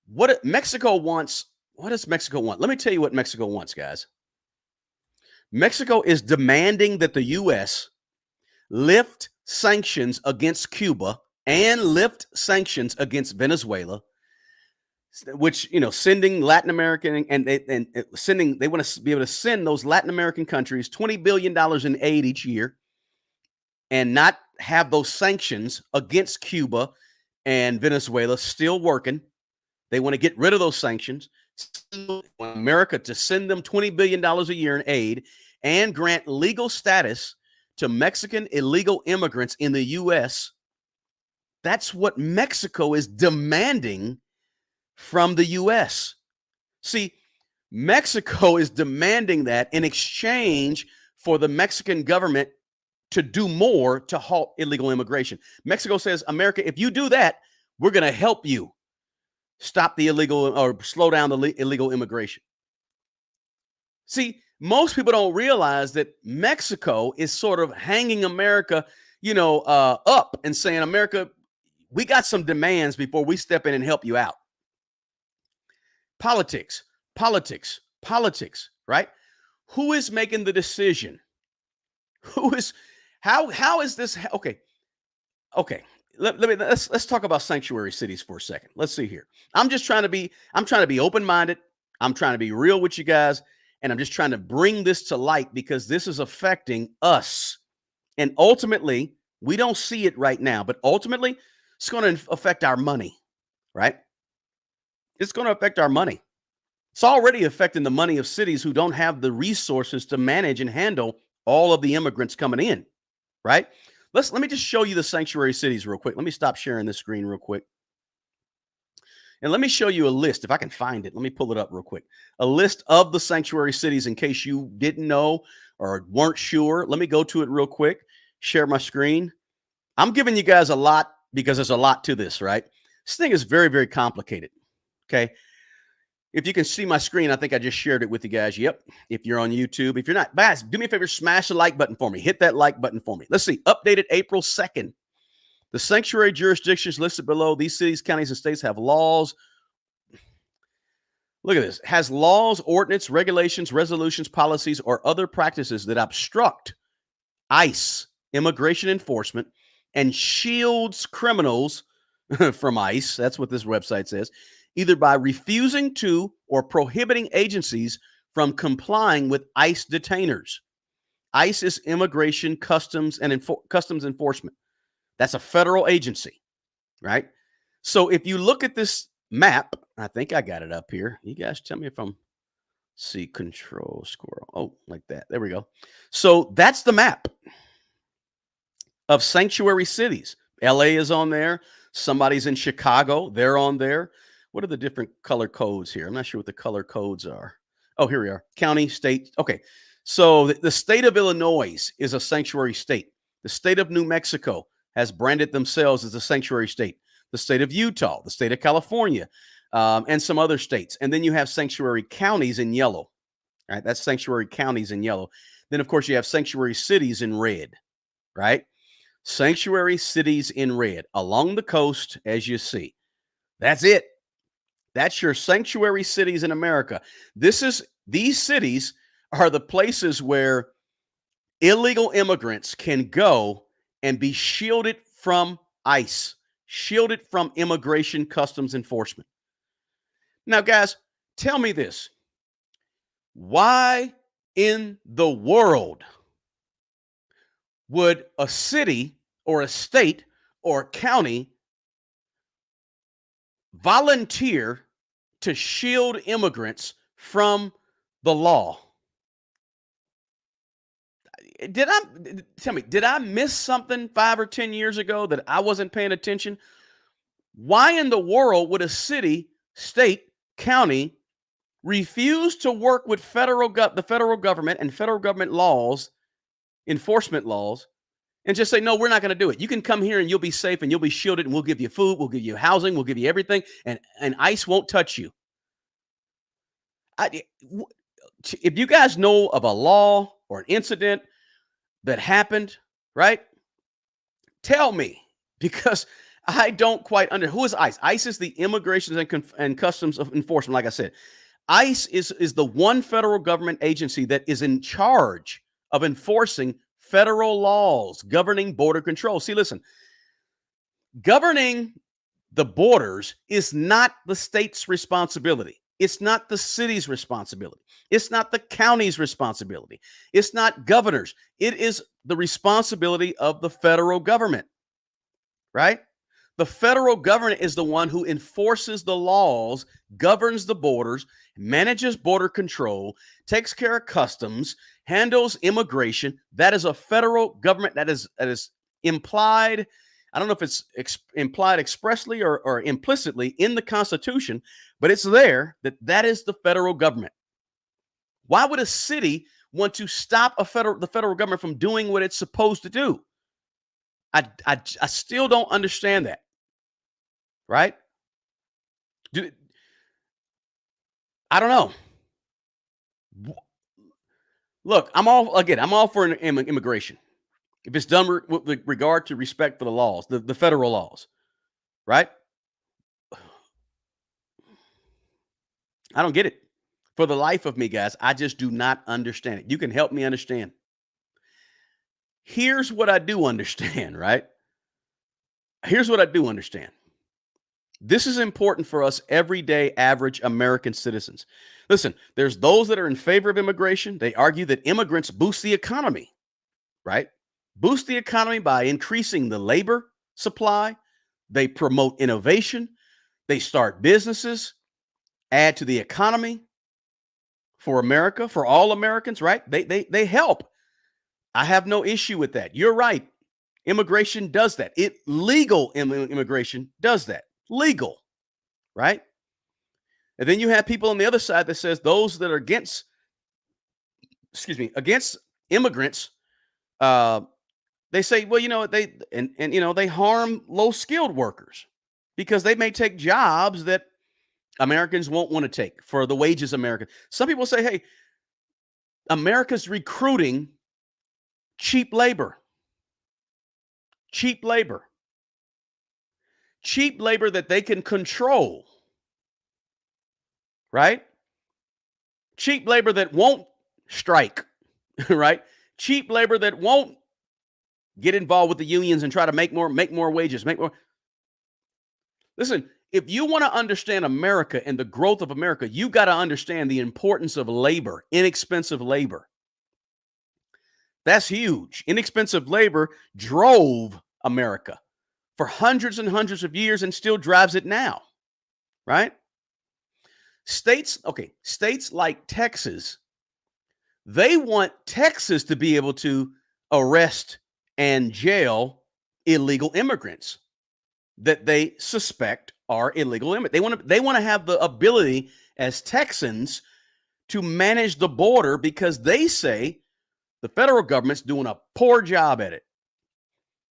What does Mexico want? Let me tell you what Mexico wants, guys. Mexico is demanding that the U.S. lift sanctions against Cuba and lift sanctions against Venezuela, which, sending Latin American they want to be able to send those Latin American countries $20 billion in aid each year and not have those sanctions against Cuba and Venezuela still working. They want to get rid of those sanctions, America to send them $20 billion a year in aid and grant legal status to Mexican illegal immigrants in the U.S. That's what Mexico is demanding from the U.S. See, Mexico is demanding that in exchange for the Mexican government to do more to halt illegal immigration. Mexico says, America, if you do that, we're going to help you stop the illegal or slow down the illegal immigration. See, most people don't realize that Mexico is sort of hanging America, up and saying, America, we got some demands before we step in and help you out. Politics, right? Who is making the decision? How is this? Okay. Let's talk about sanctuary cities for a second. Let's see here. I'm trying to be open-minded. I'm trying to be real with you guys. And I'm just trying to bring this to light because this is affecting us. And ultimately, we don't see it right now, but ultimately it's going to affect our money, right? It's going to affect our money. It's already affecting the money of cities who don't have the resources to manage and handle all of the immigrants coming in, right? Let me just show you the sanctuary cities real quick. Let me stop sharing this screen real quick. And let me show you a list. If I can find it, let me pull it up real quick. A list of the sanctuary cities in case you didn't know or weren't sure. Let me go to it real quick. Share my screen. I'm giving you guys a lot because there's a lot to this, right? This thing is very, very complicated. Okay. If you can see my screen, I think I just shared it with you guys. Yep. If you're on YouTube, if you're not, guys, do me a favor, smash the like button for me. Hit that like button for me. Let's see. Updated April 2nd. The sanctuary jurisdictions listed below, these cities, counties, and states have laws. Look at this. Has laws, ordinance, regulations, resolutions, policies, or other practices that obstruct ICE, immigration enforcement, and shields criminals from ICE. That's what this website says. Either by refusing to or prohibiting agencies from complying with ICE detainers. ICE is Immigration Customs Enforcement. That's a federal agency, right? So if you look at this map, I think I got it up here. You guys tell me if I'm control squirrel. Oh, like that. There we go. So that's the map of sanctuary cities. LA is on there. Somebody's in Chicago. They're on there. What are the different color codes here? I'm not sure what the color codes are. Oh, here we are. County, state. Okay. So the state of Illinois is a sanctuary state. The state of New Mexico has branded themselves as a sanctuary state. The state of Utah, the state of California, and some other states. And then you have sanctuary counties in yellow. Right? That's sanctuary counties in yellow. Then, of course, you have sanctuary cities in red, right? Sanctuary cities in red along the coast, as you see. That's it. That's your sanctuary cities in America. These cities are the places where illegal immigrants can go and be shielded from ICE, shielded from immigration customs enforcement. Now, guys, tell me this. Why in the world would a city or a state or a county volunteer to shield immigrants from the law? Did I miss something 5 or 10 years ago that I wasn't paying attention? Why in the world would a city, state, county refuse to work with the federal government and federal government laws, enforcement laws, and just say, no, we're not going to do it. You can come here and you'll be safe and you'll be shielded and we'll give you food, we'll give you housing, we'll give you everything, and ICE won't touch you. If you guys know of a law or an incident that happened, right? Tell me, because I don't quite understand. Who is ICE? ICE is the Immigration and Customs of Enforcement, like I said. ICE is the one federal government agency that is in charge of enforcing federal laws governing border control. See, listen, governing the borders is not the state's responsibility. It's not the city's responsibility. It's not the county's responsibility. It's not governors. It is the responsibility of the federal government, right? The federal government is the one who enforces the laws, governs the borders, manages border control, takes care of customs, handles immigration. That is a federal government that is implied. I don't know if it's implied expressly or implicitly in the Constitution, but it's there that is the federal government. Why would a city want to stop the federal government from doing what it's supposed to do? I still don't understand that. Right? I don't know. Look, I'm all for immigration. If it's done with regard to respect for the laws, the federal laws, right? I don't get it. For the life of me, guys, I just do not understand it. You can help me understand. Here's what I do understand, right? Here's what I do understand. This is important for us everyday average American citizens. Listen, there's those that are in favor of immigration. They argue that immigrants boost the economy, right? Boost the economy by increasing the labor supply. They promote innovation. They start businesses, add to the economy for America, for all Americans, right? They help. I have no issue with that. You're right. Immigration does that. Legal immigration does that. Legal, right? And then you have people on the other side that says those that are against immigrants, they say, well, they harm low skilled workers because they may take jobs that Americans won't want to take for the wages American. Some people say, hey, America's recruiting cheap labor. Cheap labor that they can control, right? Cheap labor that won't strike, right? Cheap labor that won't get involved with the unions and try to make more wages, make more. Listen, if you want to understand America and the growth of America, you got to understand the importance of labor, inexpensive labor. That's huge. Inexpensive labor drove America for hundreds and hundreds of years and still drives it now, right? States like Texas, they want Texas to be able to arrest and jail illegal immigrants that they suspect are illegal immigrants. They want to have the ability as Texans to manage the border because they say the federal government's doing a poor job at it,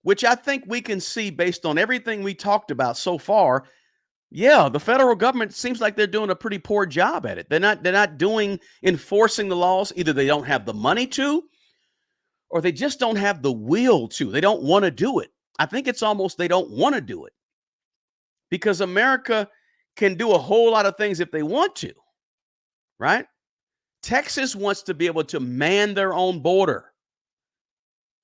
which I think we can see based on everything we talked about so far. Yeah, the federal government seems like they're doing a pretty poor job at it. They're not doing enforcing the laws. Either they don't have the money to, or they just don't have the will to. They don't want to do it. I think it's almost they don't want to do it because America can do a whole lot of things if they want to, right? Texas wants to be able to man their own border,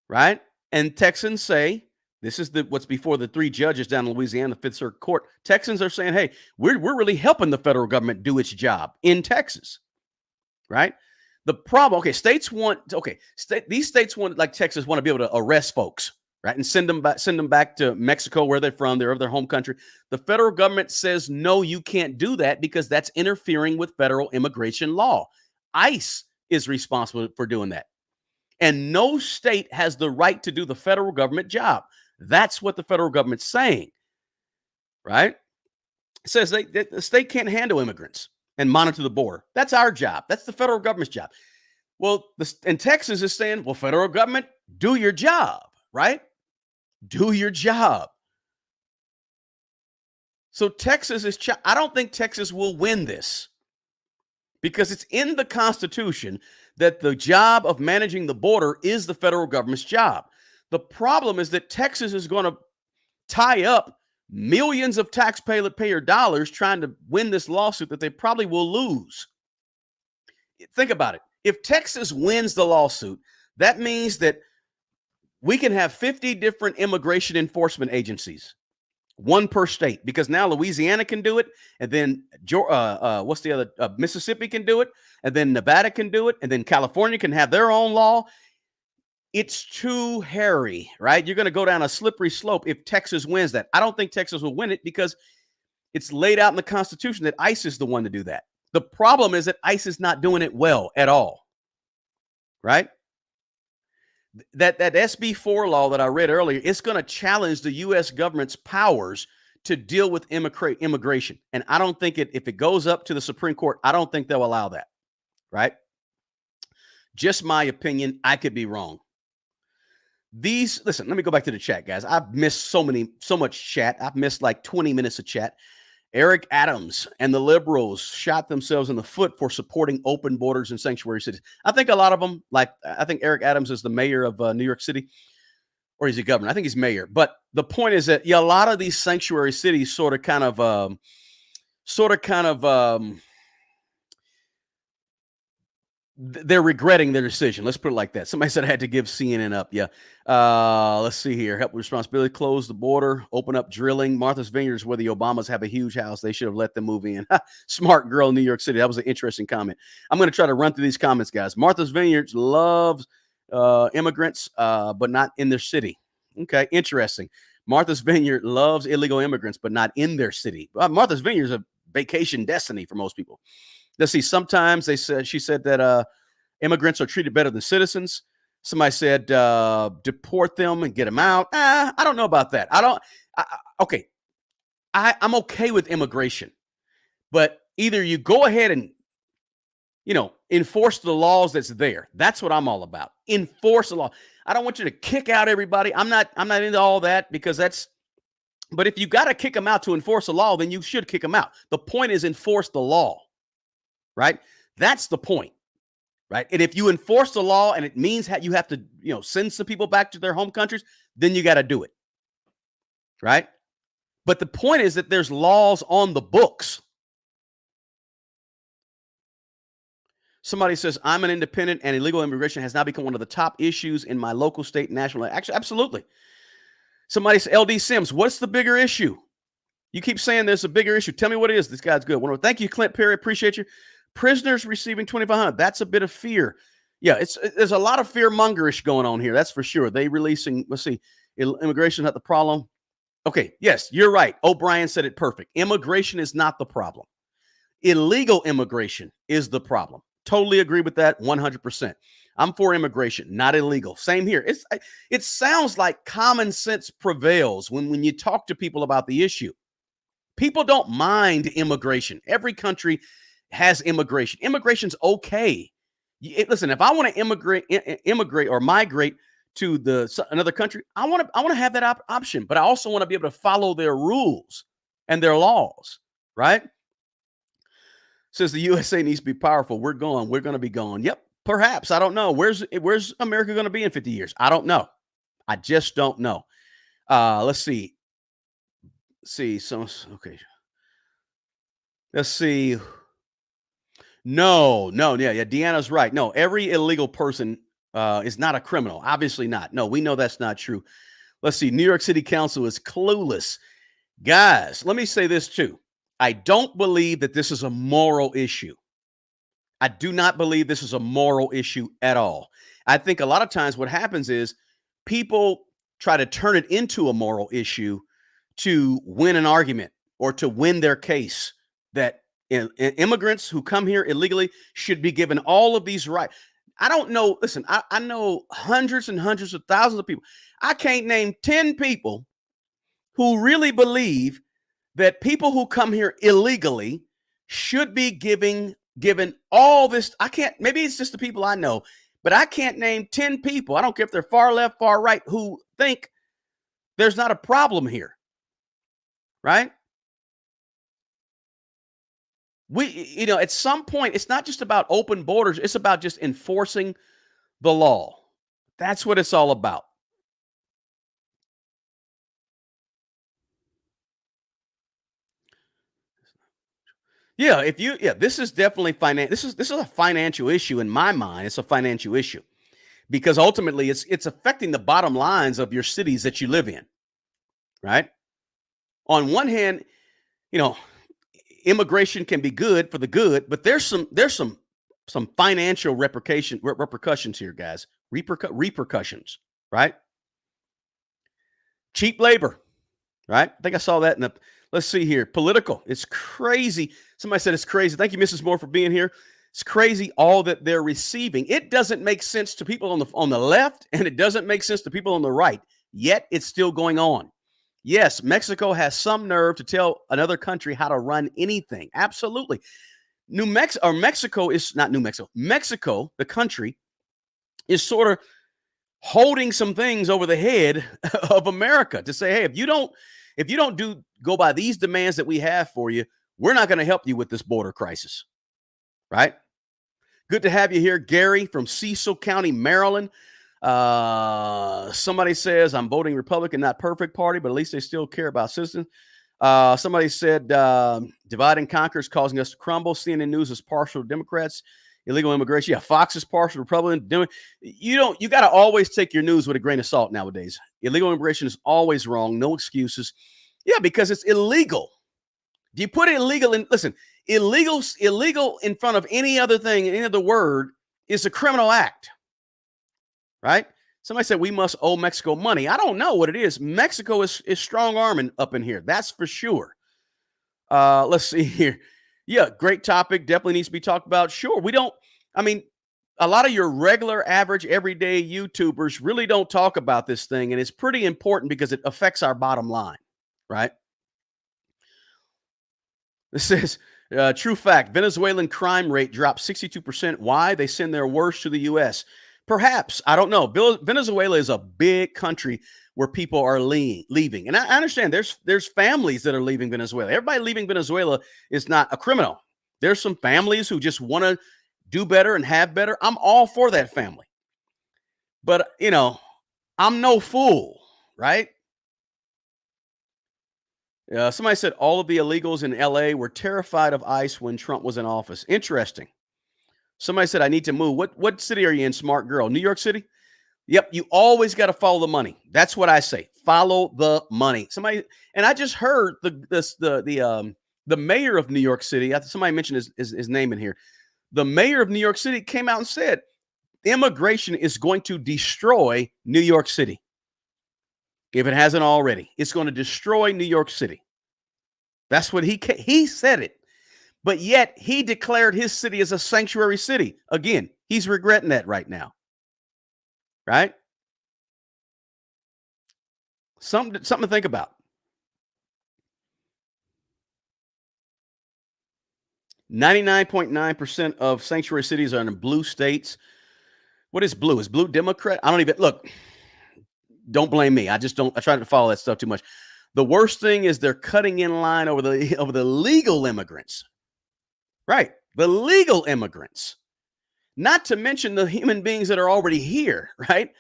right? And Texans say, this is what's before the 3 judges down in Louisiana, the Fifth Circuit Court. Texans are saying, hey, we're really helping the federal government do its job in Texas, right? The problem, these states want, like Texas, want to be able to arrest folks, right, and send them back to Mexico, where they're from, they're of their home country. The federal government says, no, you can't do that because that's interfering with federal immigration law. ICE is responsible for doing that. And no state has the right to do the federal government job. That's what the federal government's saying, right? It says the state can't handle immigrants and monitor the border. That's our job. That's the federal government's job. Well, and Texas is saying, well, federal government, do your job, right? Do your job. So Texas is, I don't think Texas will win this because it's in the Constitution that the job of managing the border is the federal government's job. The problem is that Texas is going to tie up millions of taxpayer dollars trying to win this lawsuit that they probably will lose. Think about it. If Texas wins the lawsuit, that means that we can have 50 different immigration enforcement agencies, one per state, because now Louisiana can do it, and then what's the other? Mississippi can do it, and then Nevada can do it, and then California can have their own law. It's too hairy, right? You're going to go down a slippery slope if Texas wins that. I don't think Texas will win it because it's laid out in the Constitution that ICE is the one to do that. The problem is that ICE is not doing it well at all, right? That SB 4 law that I read earlier, it's going to challenge the U.S. government's powers to deal with immigration. And I don't think if it goes up to the Supreme Court, I don't think they'll allow that, right? Just my opinion. I could be wrong. Listen, let me go back to the chat, guys. I've missed so much chat. I've missed like 20 minutes of chat. Eric Adams and the liberals shot themselves in the foot for supporting open borders in sanctuary cities. I think a lot of them, I think Eric Adams is the mayor of New York City, or he's a governor. I think he's mayor. But the point is that, yeah, a lot of these sanctuary cities sort of kind of they're regretting their decision. Let's put it like that. Somebody said I had to give CNN up. Yeah. Let's see here. Help with responsibility. Close the border. Open up drilling. Martha's Vineyards, where the Obamas have a huge house. They should have let them move in. Smart girl in New York City. That was an interesting comment. I'm going to try to run through these comments, guys. Martha's Vineyards loves immigrants, but not in their city. Okay. Interesting. Martha's Vineyard loves illegal immigrants, but not in their city. Martha's Vineyard is a vacation destiny for most people. Let's see. Sometimes she said that immigrants are treated better than citizens. Somebody said deport them and get them out. I don't know about that. Okay. I'm okay with immigration, but either you go ahead and, enforce the laws that's there. That's what I'm all about. Enforce the law. I don't want you to kick out everybody. I'm not into all that because but if you got to kick them out to enforce the law, then you should kick them out. The point is enforce the law. Right? That's the point, right? And if you enforce the law and it means you have to, send some people back to their home countries, then you got to do it, right? But the point is that there's laws on the books. Somebody says, I'm an independent and illegal immigration has now become one of the top issues in my local, state, and national. Actually, absolutely. Somebody says, LD Sims, what's the bigger issue? You keep saying there's a bigger issue. Tell me what it is. This guy's good. Thank you, Clint Perry. Appreciate you. Prisoners receiving $2,500. That's a bit of fear. Yeah, there's a lot of fear mongerish going on here. That's for sure. They releasing, let's see, immigration is not the problem. Okay, yes, you're right. O'Brien said it perfect. Immigration is not the problem. Illegal immigration is the problem. Totally agree with that 100%. I'm for immigration, not illegal. Same here. It sounds like common sense prevails when you talk to people about the issue. People don't mind immigration. Every country has immigration. Immigration's okay. Listen, if I want to immigrate or migrate to another country, I want to have that option, but I also want to be able to follow their rules and their laws, right? Says the USA needs to be powerful. We're gone. We're going to be gone. Yep, perhaps. I don't know. Where's America going to be in 50 years? I don't know. I just don't know. Let's see. See some okay. Let's see. No, no, yeah, yeah. Deanna's right. No, every illegal person is not a criminal. Obviously not. No, we know that's not true. Let's see. New York City Council is clueless. Guys, let me say this too. I don't believe that this is a moral issue. I do not believe this is a moral issue at all. I think a lot of times what happens is people try to turn it into a moral issue to win an argument or to win their case that immigrants who come here illegally should be given all of these rights. I don't know. Listen, I know hundreds and hundreds of thousands of people. I can't name 10 people who really believe that people who come here illegally should be given all this. I can't, maybe it's just the people I know, but I can't name 10 people. I don't care if they're far left, far right, who think there's not a problem here. Right? At some point, it's not just about open borders, it's about just enforcing the law. That's what it's all about. Yeah, this is definitely this is a financial issue in my mind. It's a financial issue because ultimately it's affecting the bottom lines of your cities that you live in, right? On one hand, you know, immigration can be good for the good, but there's some financial repercussions here, guys. Repercussions, right? Cheap labor, right? I think I saw that in the. Let's see here. Political. It's crazy. Somebody said it's crazy. Thank you, Mrs. Moore, for being here. It's crazy all that they're receiving. It doesn't make sense to people on the left, and it doesn't make sense to people on the right. Yet it's still going on. Yes, Mexico has some nerve to tell another country how to run anything. Absolutely. Mexico is not New Mexico. Mexico, the country, is sort of holding some things over the head of America to say, hey, if you don't go by these demands that we have for you, we're not going to help you with this border crisis. Right? Good to have you here, Gary from Cecil County, Maryland. Somebody says I'm voting Republican, not perfect party, but at least they still care about citizens. Somebody said divide and conquer is causing us to crumble. CNN News is partial to Democrats. Illegal immigration. Yeah, Fox is partial to Republican. You got to always take your news with a grain of salt nowadays. Illegal immigration is always wrong. No excuses. Yeah, because it's illegal. Do you put it illegal in? Listen, illegal in front of any other thing, any other word is a criminal act, right? Somebody said we must owe Mexico money. I don't know what it is. Mexico is strong arming up in here. That's for sure. Let's see here. Yeah, great topic. Definitely needs to be talked about. Sure. I mean, a lot of your regular, average, everyday YouTubers really don't talk about this thing. And it's pretty important because it affects our bottom line, right? This says, true fact, Venezuelan crime rate dropped 62%. Why? They send their worst to the U.S. Perhaps. I don't know. Venezuela is a big country where people are leaving. And I understand there's families that are leaving Venezuela. Everybody leaving Venezuela is not a criminal. There's some families who just want to do better and have better. I'm all for that family. But, I'm no fool, right? Somebody said all of the illegals in LA were terrified of ICE when Trump was in office. Interesting. Somebody said I need to move. What city are you in, smart girl? New York City? Yep, you always got to follow the money. That's what I say. Follow the money. And I just heard the mayor of New York City. Somebody mentioned his name in here. The mayor of New York City came out and said immigration is going to destroy New York City. If it hasn't already, it's going to destroy New York City. That's what he said it. But yet he declared his city as a sanctuary city. Again, he's regretting that right now. Right? Something to think about. 99.9% of sanctuary cities are in blue states. What is blue? Is blue Democrat? I don't even look. Don't blame me. I just don't. I try to follow that stuff too much. The worst thing is they're cutting in line over the over the legal immigrants. Right, the legal immigrants. Not to mention the human beings that are already here. Right.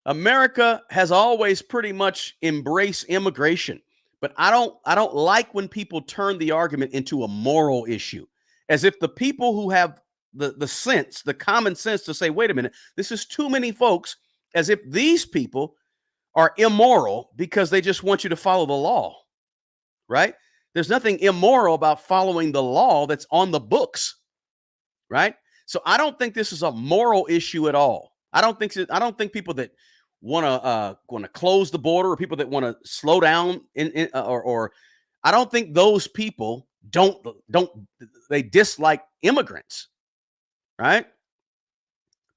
America has always pretty much embraced immigration, but I don't like when people turn the argument into a moral issue, as if the people who have the sense, the common sense to say, wait a minute, this is too many folks, as if these people are immoral because they just want you to follow the law, right? There's nothing immoral about following the law that's on the books, right? So I don't think this is a moral issue at all. I don't think people that want to close the border, or people that want to slow down or I don't think those people don't they dislike immigrants, right?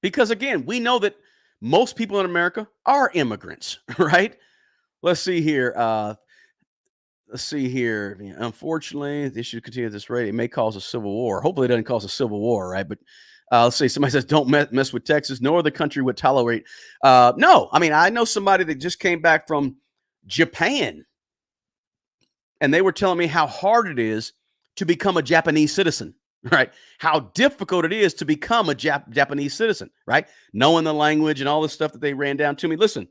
Because again, we know that most people in America are immigrants, right? Let's see here. Let's see here. Unfortunately, this should continue at this rate. It may cause a civil war. Hopefully, it doesn't cause a civil war, right? But let's see. Somebody says, "Don't mess with Texas. No other country would tolerate." No, I mean, I know somebody that just came back from Japan, and they were telling me how hard it is to become a Japanese citizen, right? How difficult it is to become a Japanese citizen, right? Knowing the language and all this stuff that they ran down to me. Listen,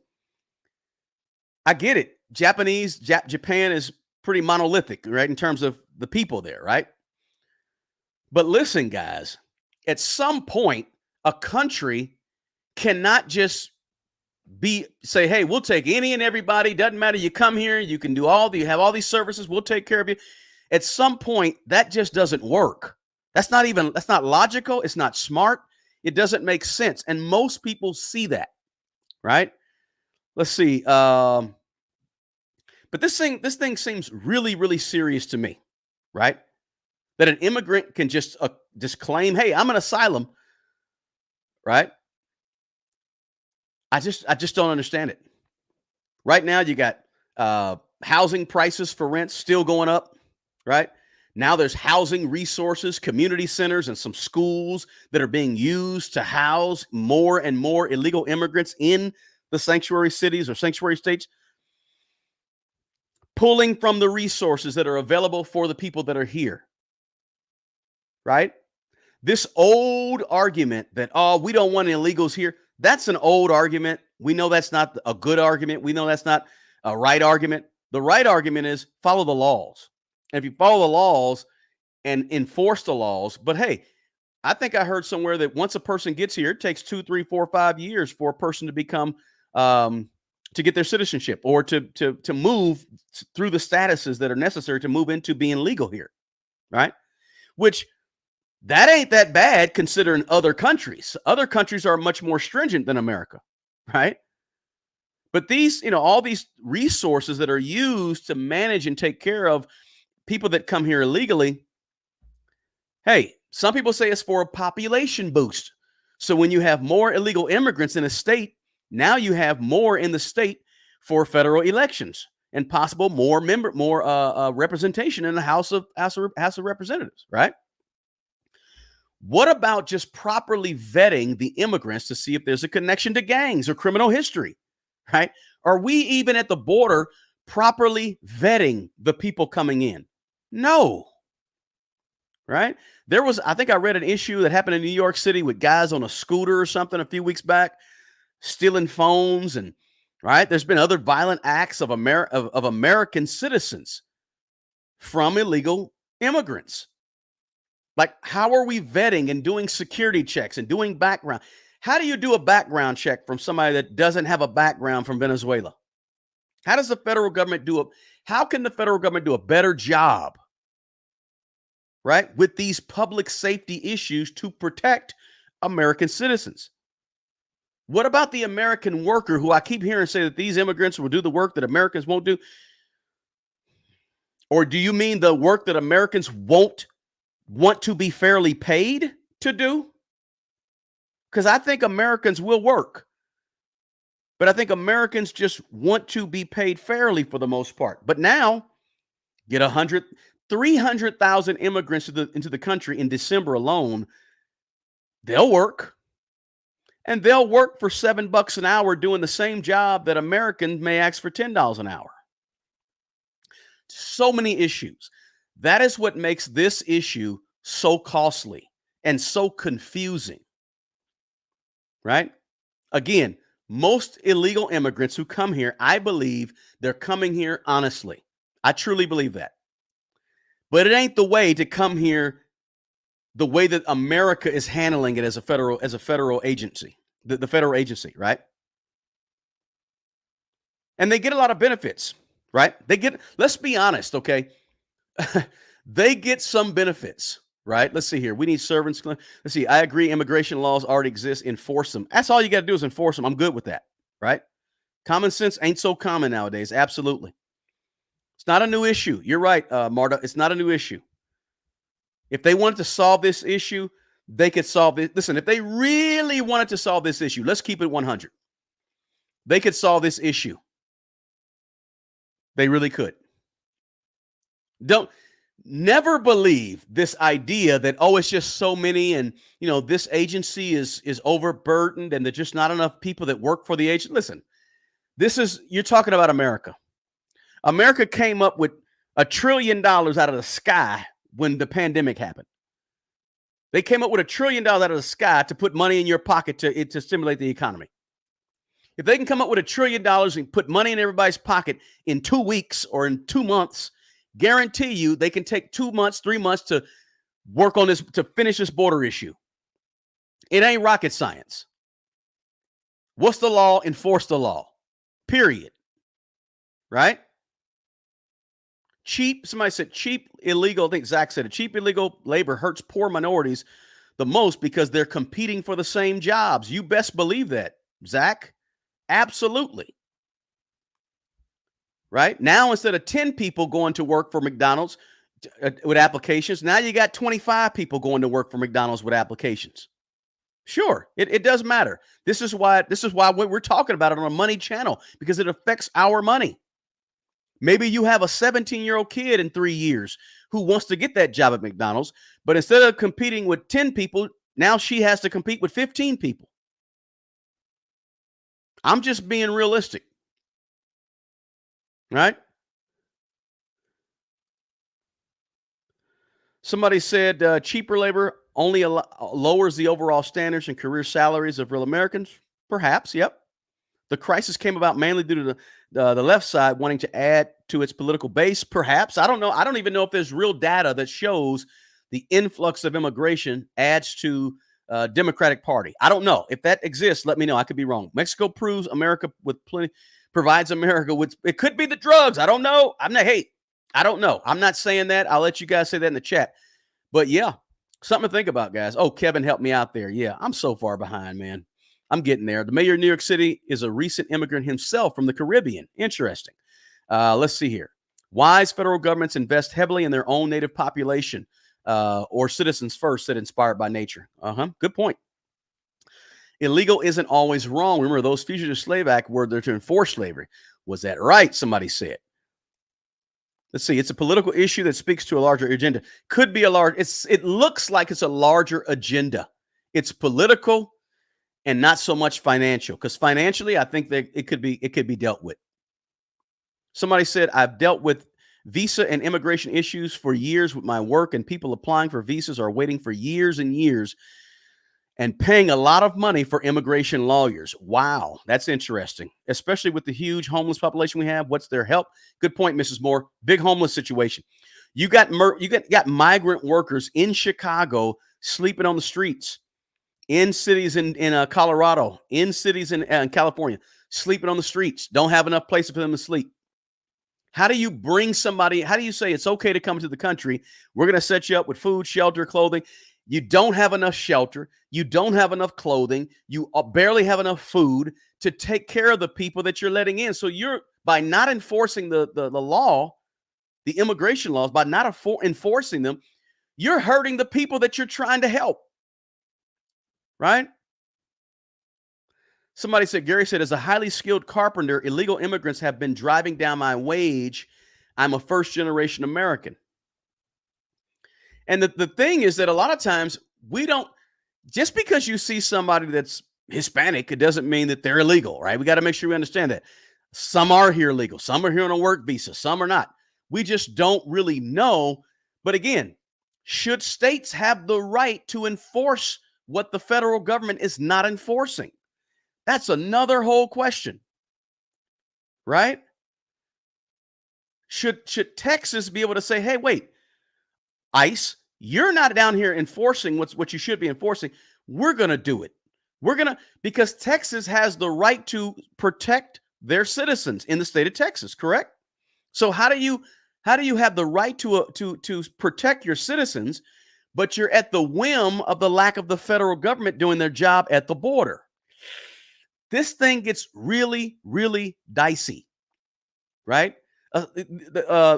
I get it. Japan is pretty monolithic, right? In terms of the people there, right? But listen, guys, at some point, a country cannot just say, hey, we'll take any and everybody. Doesn't matter. You come here, you can you have all these services. We'll take care of you. At some point, that just doesn't work. That's not logical. It's not smart. It doesn't make sense. And most people see that, right? Let's see. But this thing seems really, really serious to me, right? That an immigrant can just claim, "Hey, I'm an asylum," right? I just don't understand it. Right now, you got housing prices for rent still going up, right? Now there's housing resources, community centers, and some schools that are being used to house more and more illegal immigrants in the sanctuary cities or sanctuary states, pulling from the resources that are available for the people that are here, right? This old argument that, oh, we don't want illegals here, that's an old argument. We know that's not a good argument. We know that's not a right argument. The right argument is follow the laws. And if you follow the laws and enforce the laws, but hey, I think I heard somewhere that once a person gets here, it takes 2, 3, 4, 5 years for a person to become to get their citizenship or to move through the statuses that are necessary to move into being legal here, right? Which that ain't that bad considering other countries. Other countries are much more stringent than America, right? But these, all these resources that are used to manage and take care of people that come here illegally, hey, some people say it's for a population boost. So when you have more illegal immigrants in a state, now you have more in the state for federal elections and possible more representation in the House of Representatives, right? What about just properly vetting the immigrants to see if there's a connection to gangs or criminal history, right? Are we even at the border properly vetting the people coming in? No. Right? I think I read an issue that happened in New York City with guys on a scooter or something a few weeks back, stealing phones, and right? There's been other violent acts of American citizens from illegal immigrants. Like, how are we vetting and doing security checks and doing background? How do you do a background check from somebody that doesn't have a background from Venezuela? How does the federal government how can the federal government do a better job, right, with these public safety issues to protect American citizens? What about the American worker who I keep hearing say that these immigrants will do the work that Americans won't do? Or do you mean the work that Americans won't want to be fairly paid to do? Because I think Americans will work, but I think Americans just want to be paid fairly for the most part. But now, get 300,000 immigrants into the country in December alone. They'll work, and they'll work for $7 an hour doing the same job that Americans may ask for $10 an hour. So many issues. That is what makes this issue so costly and so confusing, right? Again, most illegal immigrants who come here, I believe they're coming here honestly. I truly believe that. But it ain't the way to come here the way that America is handling it as a federal agency, the federal agency, right? And they get a lot of benefits, right? Let's be honest, okay? They get some benefits, right? Let's see here. We need servants. Let's see. I agree. Immigration laws already exist. Enforce them. That's all you got to do is enforce them. I'm good with that, right? Common sense ain't so common nowadays. Absolutely. It's not a new issue. You're right, Marta. It's not a new issue. If they wanted to solve this issue, they could solve it. Listen, if they really wanted to solve this issue, let's keep it 100. They could solve this issue. They really could. Don't never believe this idea that, oh, it's just so many, and this agency is overburdened, and there's just not enough people that work for the agency. Listen, you're talking about America. America came up with $1 trillion out of the sky when the pandemic happened. They came up with $1 trillion out of the sky to put money in your pocket to stimulate the economy. If they can come up with $1 trillion and put money in everybody's pocket in 2 weeks or in 2 months, guarantee you they can take 2 months, 3 months to work on this, to finish this border issue. It ain't rocket science. What's the law? Enforce the law. Period. Right? Somebody said cheap illegal, I think Zach said it, cheap illegal labor hurts poor minorities the most because they're competing for the same jobs. You best believe that, Zach. Absolutely. Right? Now, instead of 10 people going to work for McDonald's with applications, now you got 25 people going to work for McDonald's with applications. Sure, it does matter. This is why we're talking about it on a money channel, because it affects our money. Maybe you have a 17-year-old kid in 3 years who wants to get that job at McDonald's, but instead of competing with 10 people, now she has to compete with 15 people. I'm just being realistic, right? Somebody said cheaper labor only lowers the overall standards and career salaries of real Americans. Perhaps, yep. The crisis came about mainly due to the left side wanting to add to its political base. Perhaps. I don't know. I don't even know if there's real data that shows the influx of immigration adds to Democratic Party. I don't know. If that exists, let me know. I could be wrong. Mexico provides America with. It could be the drugs. I don't know. I don't know. I'm not saying that. I'll let you guys say that in the chat. But yeah, something to think about, guys. Oh, Kevin helped me out there. Yeah, I'm so far behind, man. I'm getting there. The mayor of New York City is a recent immigrant himself from the Caribbean. Interesting. Let's see here. Wise federal governments invest heavily in their own native population or citizens first, said Inspired by Nature. Good point. Illegal isn't always wrong. Remember, those Fugitive Slave Act were there to enforce slavery. Was that right? Somebody said. Let's see. It's a political issue that speaks to a larger agenda. Could be it looks like it's a larger agenda. It's political and not so much financial, because financially, I think that it could be dealt with. Somebody said, I've dealt with visa and immigration issues for years with my work, and people applying for visas are waiting for years and years and paying a lot of money for immigration lawyers. Wow, that's interesting, especially with the huge homeless population we have. What's their help? Good point, Mrs. Moore. Big homeless situation. You got migrant workers in Chicago sleeping on the streets, in cities in Colorado, in cities in California, sleeping on the streets, don't have enough places for them to sleep. How do you bring somebody? How do you say it's okay to come to the country? We're going to set you up with food, shelter, clothing. You don't have enough shelter. You don't have enough clothing. You barely have enough food to take care of the people that you're letting in. So by not enforcing the law, the immigration laws, by not enforcing them, you're hurting the people that you're trying to help. Right? Somebody said, Gary said, as a highly skilled carpenter, illegal immigrants have been driving down my wage. I'm a first-generation American. And the thing is that a lot of times we don't, just because you see somebody that's Hispanic, it doesn't mean that they're illegal, right? We got to make sure we understand that. Some are here legal, some are here on a work visa, some are not. We just don't really know. But again, should states have the right to enforce what the federal government is not enforcing? That's another whole question, right? Should Texas be able to say, "Hey, wait, ICE, you're not down here enforcing what you should be enforcing. We're going to do it. We're going to," because Texas has the right to protect their citizens in the state of Texas, correct? So how do you have the right to protect your citizens, but you're at the whim of the lack of the federal government doing their job at the border? This thing gets really, really dicey, right?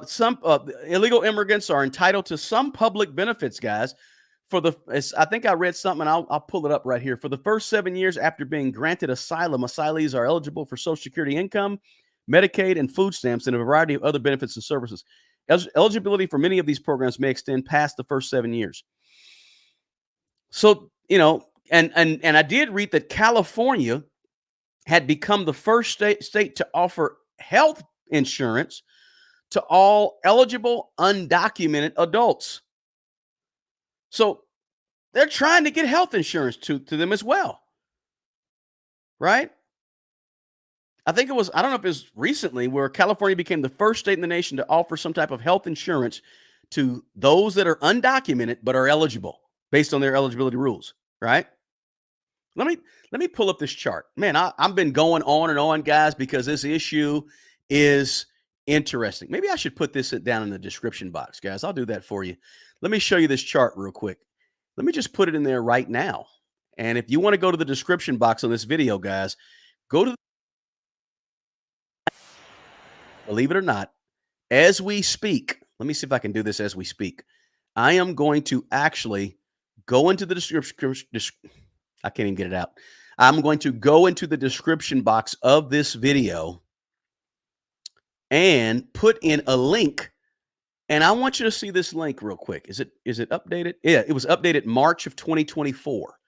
Some illegal immigrants are entitled to some public benefits, guys. I think I read something, and I'll pull it up right here. For the first 7 years after being granted asylum, asylees are eligible for Social Security income, Medicaid, and food stamps, and a variety of other benefits and services. Eligibility for many of these programs may extend past the first 7 years. So, and I did read that California had become the first state to offer health insurance to all eligible undocumented adults. So they're trying to get health insurance to them as well, right? I think I don't know if it was recently, where California became the first state in the nation to offer some type of health insurance to those that are undocumented but are eligible based on their eligibility rules, right? Let me pull up this chart. Man, I've been going on and on, guys, because this issue is interesting. Maybe I should put this down in the description box, guys. I'll do that for you. Let me show you this chart real quick. Let me just put it in there right now. And if you want to go to the description box on this video, guys, go to, believe it or not, as we speak. Let me see if I can do this as we speak. I am going to actually go into the description. I can't even get it out. I'm going to go into the description box of this video and put in a link. And I want you to see this link real quick. Is it updated? Yeah, it was updated March of 2024.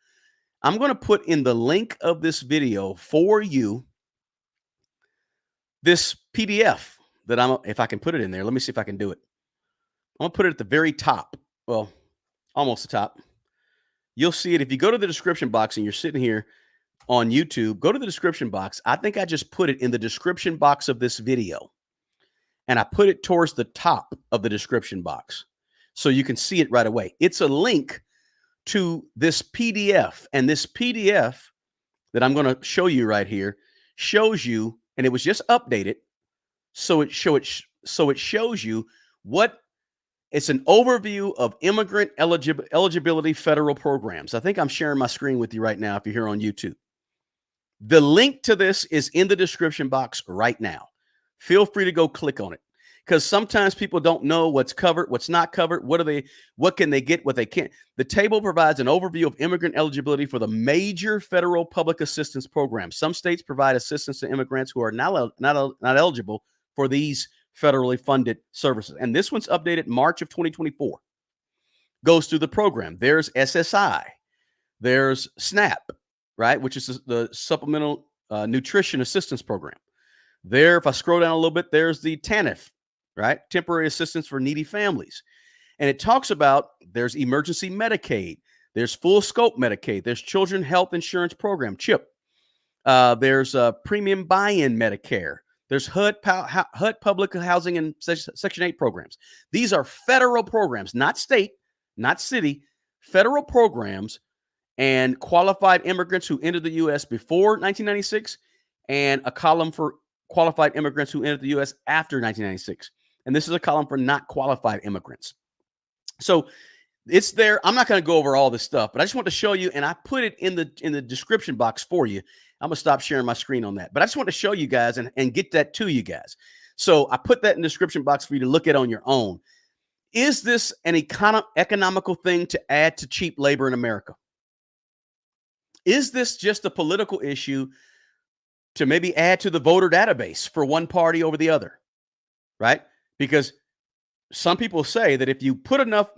I'm going to put in the link of this video for you this PDF that if I can put it in there. Let me see if I can do it. I'm going to put it at the very top. Well, almost the top. You'll see it if you go to the description box and you're sitting here on YouTube. Go to the description box. I think I just put it in the description box of this video, and I put it towards the top of the description box so you can see it right away. It's a link to this PDF, and this PDF that I'm going to show you right here shows you, and it was just updated, so it shows you what. It's an overview of immigrant eligibility federal programs. I think I'm sharing my screen with you right now if you're here on YouTube. The link to this is in the description box right now. Feel free to go click on it, because sometimes people don't know what's covered, what's not covered. What can they get, what they can't. The table provides an overview of immigrant eligibility for the major federal public assistance programs. Some states provide assistance to immigrants who are not eligible for these federally funded services. And this one's updated March of 2024. Goes through the program. There's SSI. There's SNAP, right, which is the Supplemental Nutrition Assistance Program. There, if I scroll down a little bit, there's the TANF, right, Temporary Assistance for Needy Families. And it talks about there's Emergency Medicaid. There's Full Scope Medicaid. There's Children Health Insurance Program, CHIP. There's Premium Buy-in Medicare. There's HUD Public Housing and Section 8 programs. These are federal programs, not state, not city, federal programs, and qualified immigrants who entered the U.S. before 1996, and a column for qualified immigrants who entered the U.S. after 1996. And this is a column for not qualified immigrants. So it's there. I'm not going to go over all this stuff, but I just want to show you, and I put it in the description box for you. I'm going to stop sharing my screen on that. But I just want to show you guys and get that to you guys. So I put that in the description box for you to look at on your own. Is this an economical thing to add to cheap labor in America? Is this just a political issue to maybe add to the voter database for one party over the other, right? Because some people say that if you put enough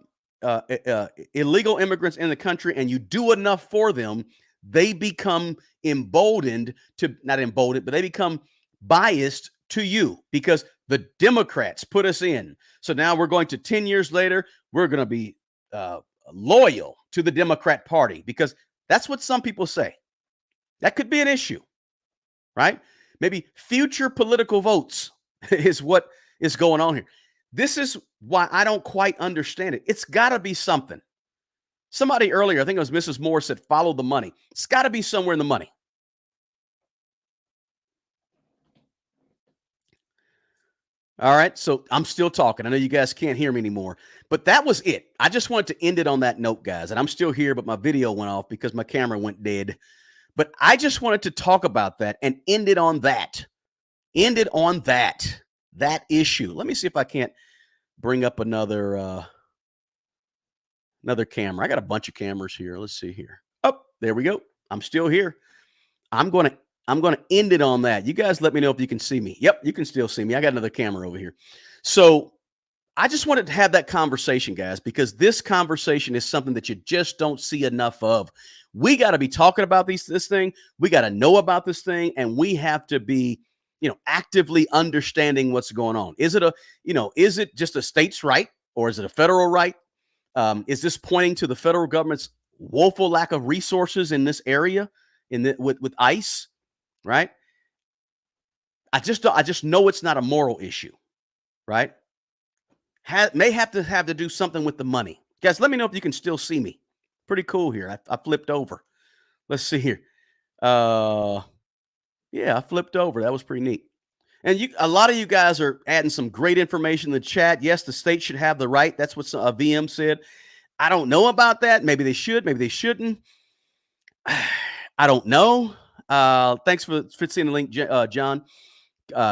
illegal immigrants in the country and you do enough for them, they become emboldened to not emboldened, but they become biased to you because the Democrats put us in. So now we're going to 10 years later, we're going to be loyal to the Democrat Party because that's what some people say. That could be an issue, right? Maybe future political votes is what is going on here. This is why I don't quite understand it. It's got to be something. Somebody earlier, I think it was Mrs. Moore, said, follow the money. It's got to be somewhere in the money. All right. So I'm still talking. I know you guys can't hear me anymore, but that was it. I just wanted to end it on that note, guys. And I'm still here, but my video went off because my camera went dead. But I just wanted to talk about that and end it on that. End it on that issue. Let me see if I can't bring up another camera. I got a bunch of cameras here. Let's see here. Oh, there we go. I'm still here. I'm going to end it on that. You guys let me know if you can see me. Yep, you can still see me. I got another camera over here. So I just wanted to have that conversation, guys, because this conversation is something that you just don't see enough of. We got to be talking about this thing. We got to know about this thing, and we have to be, actively understanding what's going on. Is it just a state's right, or is it a federal right? Is this pointing to the federal government's woeful lack of resources in this area, with ICE? Right? I just know it's not a moral issue, right? May have to do something with the money. Guys, let me know if you can still see me. Pretty cool here. I flipped over. Let's see here. Yeah, I flipped over. That was pretty neat. And a lot of you guys are adding some great information in the chat. Yes, the state should have the right. That's what a VM said. I don't know about that. Maybe they should. Maybe they shouldn't. I don't know. Thanks for seeing the link, John.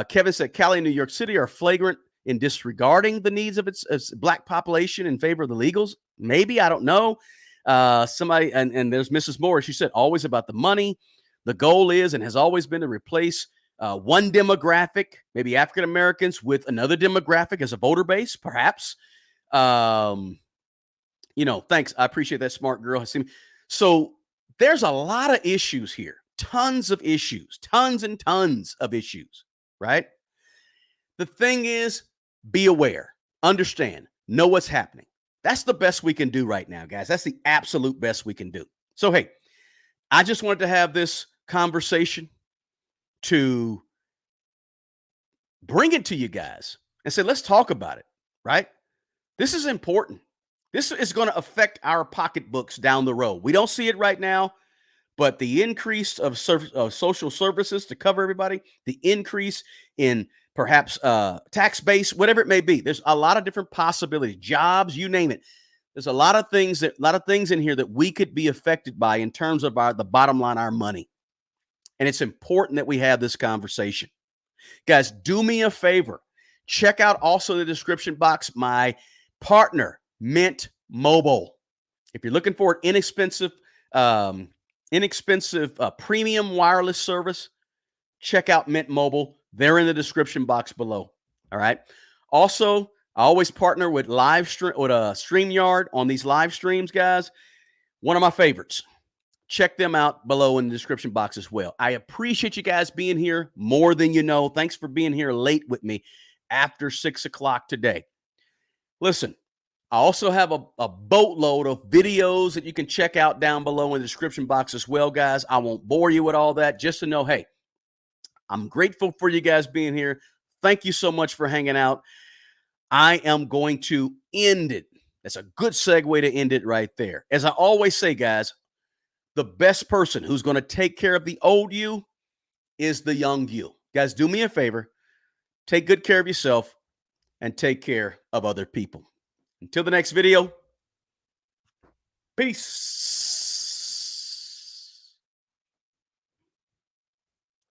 Kevin said Cali and New York City are flagrant in disregarding the needs of its black population in favor of the legals. Maybe, I don't know. Somebody, and there's Mrs. Moore. She said always about the money. The goal is and has always been to replace one demographic, maybe African Americans, with another demographic as a voter base, perhaps. Thanks. I appreciate that, smart girl. So there's a lot of issues here. Tons of issues. Tons and tons of issues, right? The thing is, be aware, understand, know what's happening. That's the best we can do right now, guys. That's the absolute best we can do. So, hey, I just wanted to have this conversation to bring it to you guys and say, let's talk about it, right? This is important. This is going to affect our pocketbooks down the road. We don't see it right now, but the increase of social services to cover everybody, the increase in perhaps tax base, whatever it may be. There's a lot of different possibilities, jobs, you name it. There's a lot of things in here that we could be affected by in terms of the bottom line, our money. And it's important that we have this conversation. Guys, do me a favor. Check out also in the description box my partner, Mint Mobile. If you're looking for an inexpensive premium wireless service, check out Mint Mobile. They're in the description box below. All right. Also, I always partner with StreamYard on these live streams, guys. One of my favorites. Check them out below in the description box as well. I appreciate you guys being here more than you know. Thanks for being here late with me after 6 o'clock today. Listen, I also have a boatload of videos that you can check out down below in the description box as well, guys. I won't bore you with all that. Just to know, hey, I'm grateful for you guys being here. Thank you so much for hanging out. I am going to end it. That's a good segue to end it right there. As I always say, guys, the best person who's going to take care of the old you is the young you. Guys, do me a favor. Take good care of yourself and take care of other people. Until the next video, peace.